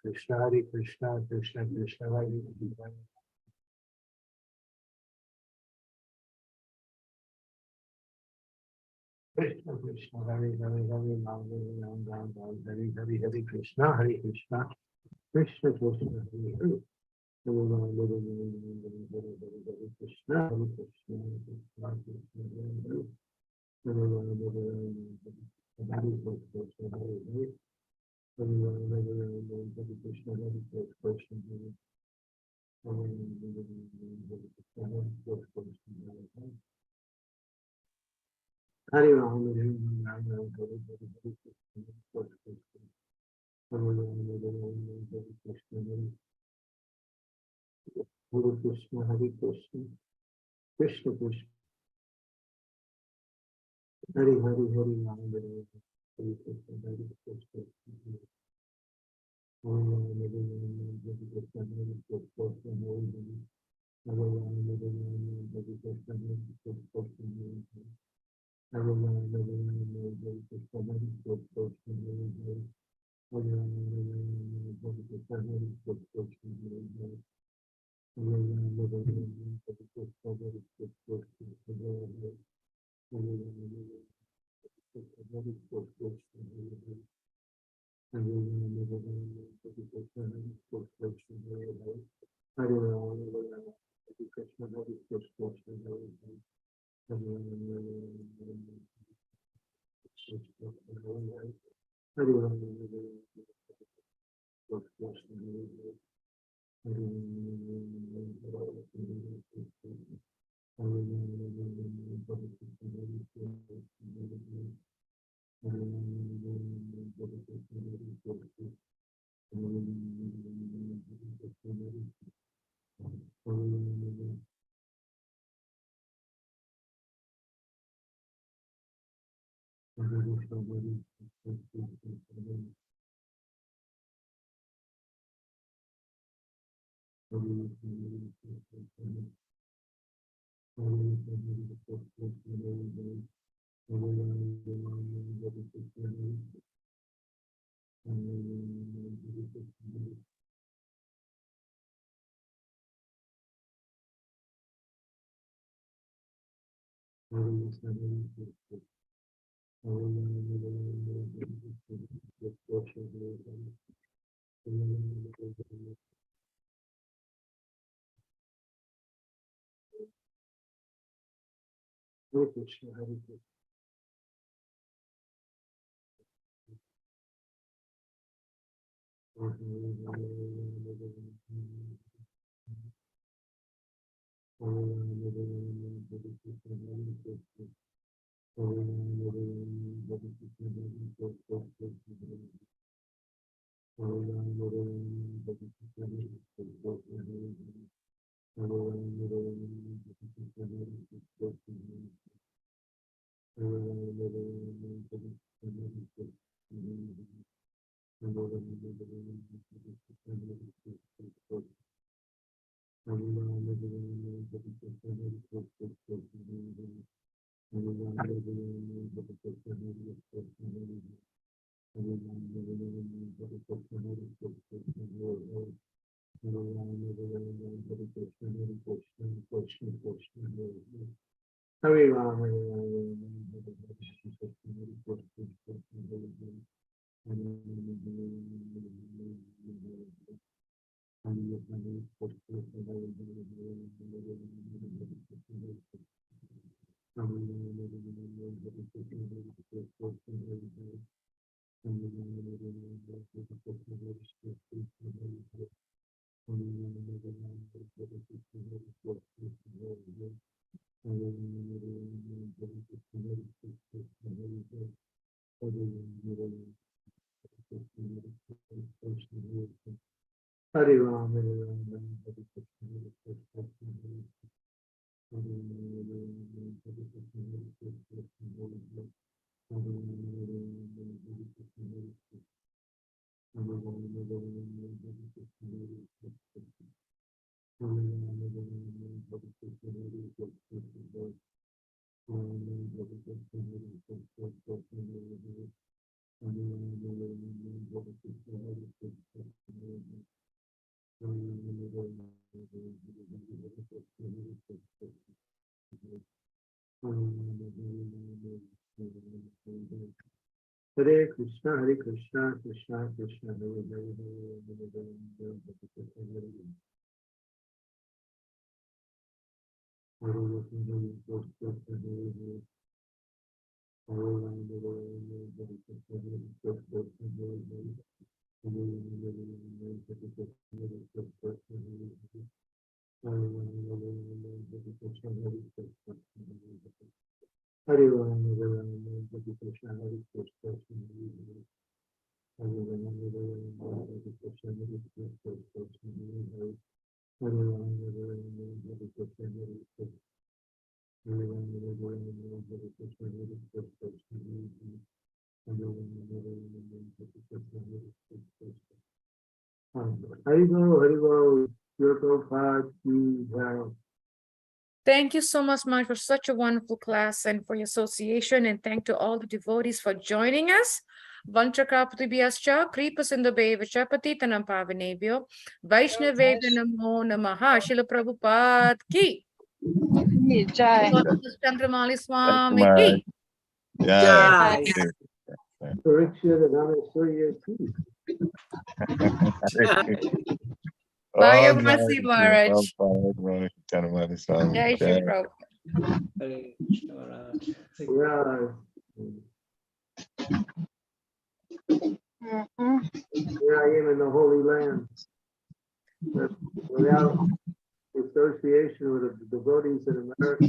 Krishna. Hare Krishna, Krishna Krishna, Hare Hare. Krishna Krishna, Hare Hare, Hare Ram, Hare Hare, Hare Krishna, Krishna Krishna, Hare Hare. Hare Ram, Hare Krishna, Krishna Krishna, Hare Hare. Hare Ram, Hare Krishna, Hare Hare. Hare Ram, Hare Krishna, Krishna Krishna, Hare Hare. Hare Ram, Hare Krishna, Hare Hare. Hare Ram, Hare Ram, Hare Krishna. Hare Krishna, Hare Krishna, Krishna Krishna, Hare Hare, Hare Ram, Hare Krishna, Hare Krishna, Hare Ram, Hare Krishna, Hare Krishna, Hare Ram, Hare Krishna, Hare Krishna, Hare Ram, Hare Krishna, Hare Krishna, Hare Ram, Hare Krishna, Hare Krishna, Hare Ram. Hare Krishna, Hare Krishna. Hare Rama, Hare Hare Krishna, Hare Krishna, Krishna Krishna, Hare Hare, Hare Haribo, Haribo, Your Prabhupada, Ki Jai. Thank you so much for such a wonderful class and for your association, and thank to all the devotees for joining us. Vanchakapatibhyascha, Kripasindhabheva Patitanam Pavanebhyo, Vaishnavebhyo Namo Namaha, Srila Prabhupada Ki. Jai. Chandramali Thank Swami you, Ki. Yeah. Parikshit and Anasurya Ki. Bye, All everyone. glory See to Maharaj. Prabhupada, Chaitanya Swami. Jai Shri Jai. Prabhupada. Hare Krishna Maharaj. Yeah, Mhm. here I am in the Holy Land. But without association with the devotees in America.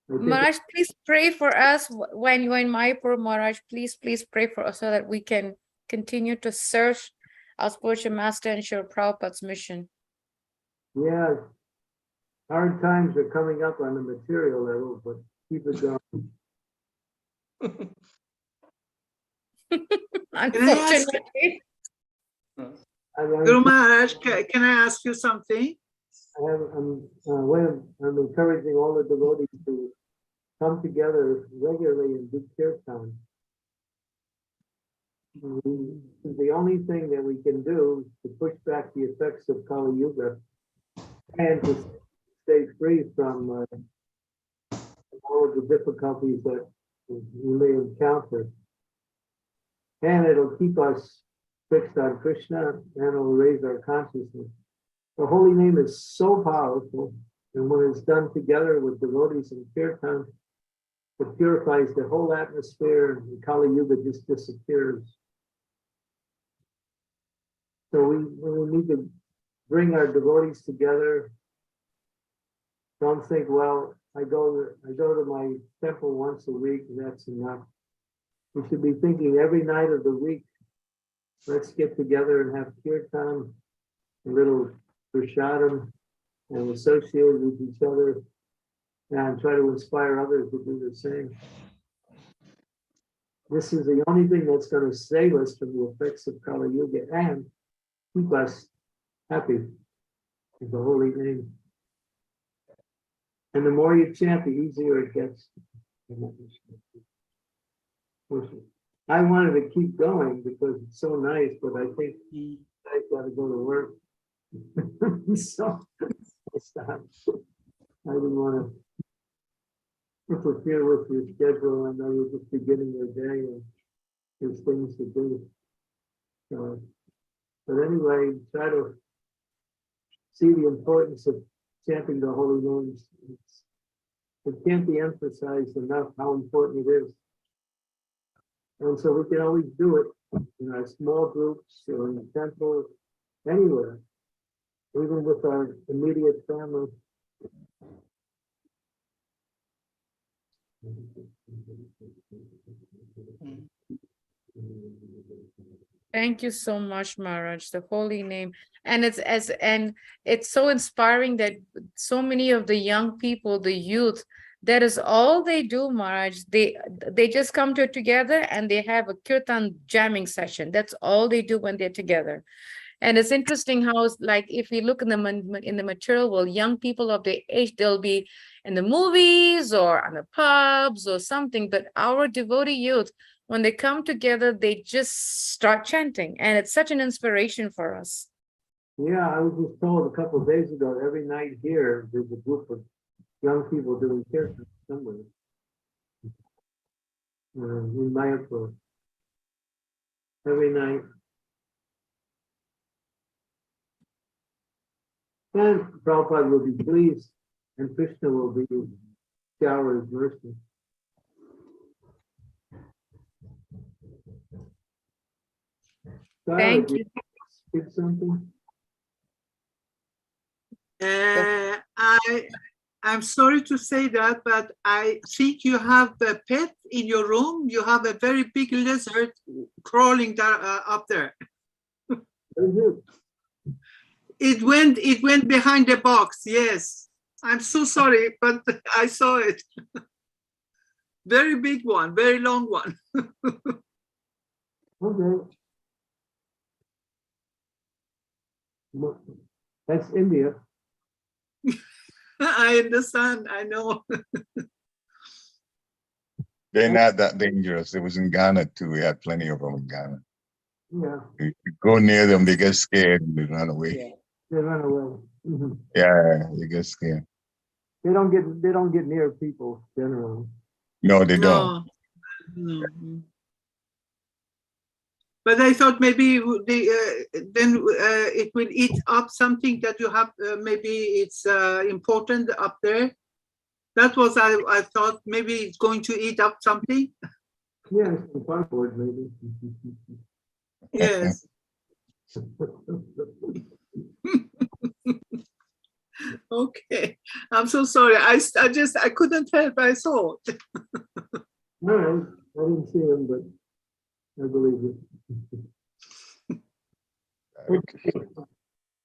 I think Maharaj, please pray for us when you're in Mayapur. Maharaj, please pray for us so that we can continue to serve our spiritual master and share Prabhupada's mission. Yeah, hard times are coming up on the material level, but keep it going. Unfortunately. Guru Maharaj, can I ask you something? I'm encouraging all the devotees to come together regularly and do kirtan. This is the only thing that we can do to push back the effects of Kali Yuga and to stay free from all of the difficulties that we may encounter. And it'll keep us fixed on Krishna and it'll raise our consciousness. The holy name is so powerful, and when it's done together with devotees and kirtan, it purifies the whole atmosphere, and Kali Yuga just disappears. So we need to bring our devotees together. Don't think, well, I go to my temple once a week, and that's enough. We should be thinking every night of the week, let's get together and have kirtan, a little prashadam, and associate with each other and try to inspire others to do the same. This is the only thing that's going to save us from the effects of Kali Yuga and keep us happy in the holy name. And the more you chant, the easier it gets. I wanted to keep going because it's so nice, but I think I've got to go to work. So I stopped. I didn't want to interfere with your schedule. I know you're just beginning your day and there's things to do. So, but anyway, try to see the importance of chanting the holy names. It can't be emphasized enough how important it is. And so we can always do it in our small groups or in the temple, anywhere, even with our immediate family. Thank you so much, Maharaj, the holy name. And it's so inspiring that so many of the young people, the youth, that is all they do, Maharaj. They just come together and they have a kirtan jamming session. That's all they do when they're together. And it's interesting how, like, if we look in the material world, young people of their age, they'll be in the movies or on the pubs or something. But our devotee youth, when they come together, they just start chanting, and it's such an inspiration for us. Yeah, I was just told a couple of days ago, every night here, there's a group of young people doing kirtan somewhere. In Mayapur. Every night. And Prabhupada will be pleased, and Krishna will be shower his mercy. Sarah, Thank do you. Skip something? I'm sorry to say that, but I think you have a pet in your room. You have a very big lizard crawling there, up there. It went behind the box. Yes, I'm so sorry, but I saw it. Very big one, very long one. Okay. That's India. I understand. I know. They're not that dangerous. It was in Ghana too. We had plenty of them in Ghana. Yeah, You go near them, they get scared and they run away. they run away. Mhm. Yeah, they get scared. They don't get near people generally. No, they don't. No. But I thought maybe then it will eat up something that you have. Maybe it's important up there. That was I thought maybe it's going to eat up something. Yeah, some cardboard maybe. Yes. Okay. I'm so sorry. I couldn't help. I saw it. All right, I didn't see him, but I believe it.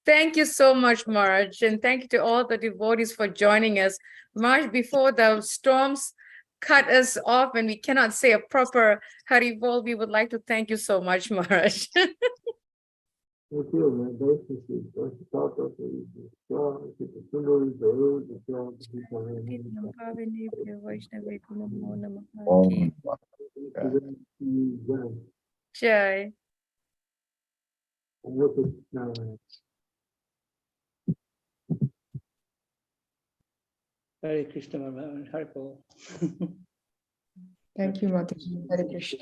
Thank you so much, Maharaj, and thank you to all the devotees for joining us. Maharaj, before the storms cut us off and we cannot say a proper Hari Bol, we would like to thank you so much, Maharaj. Thank you, man. Jai. Hare Krishna, Maharaj. Hare Paul. Thank you, Mataji. Hare Krishna.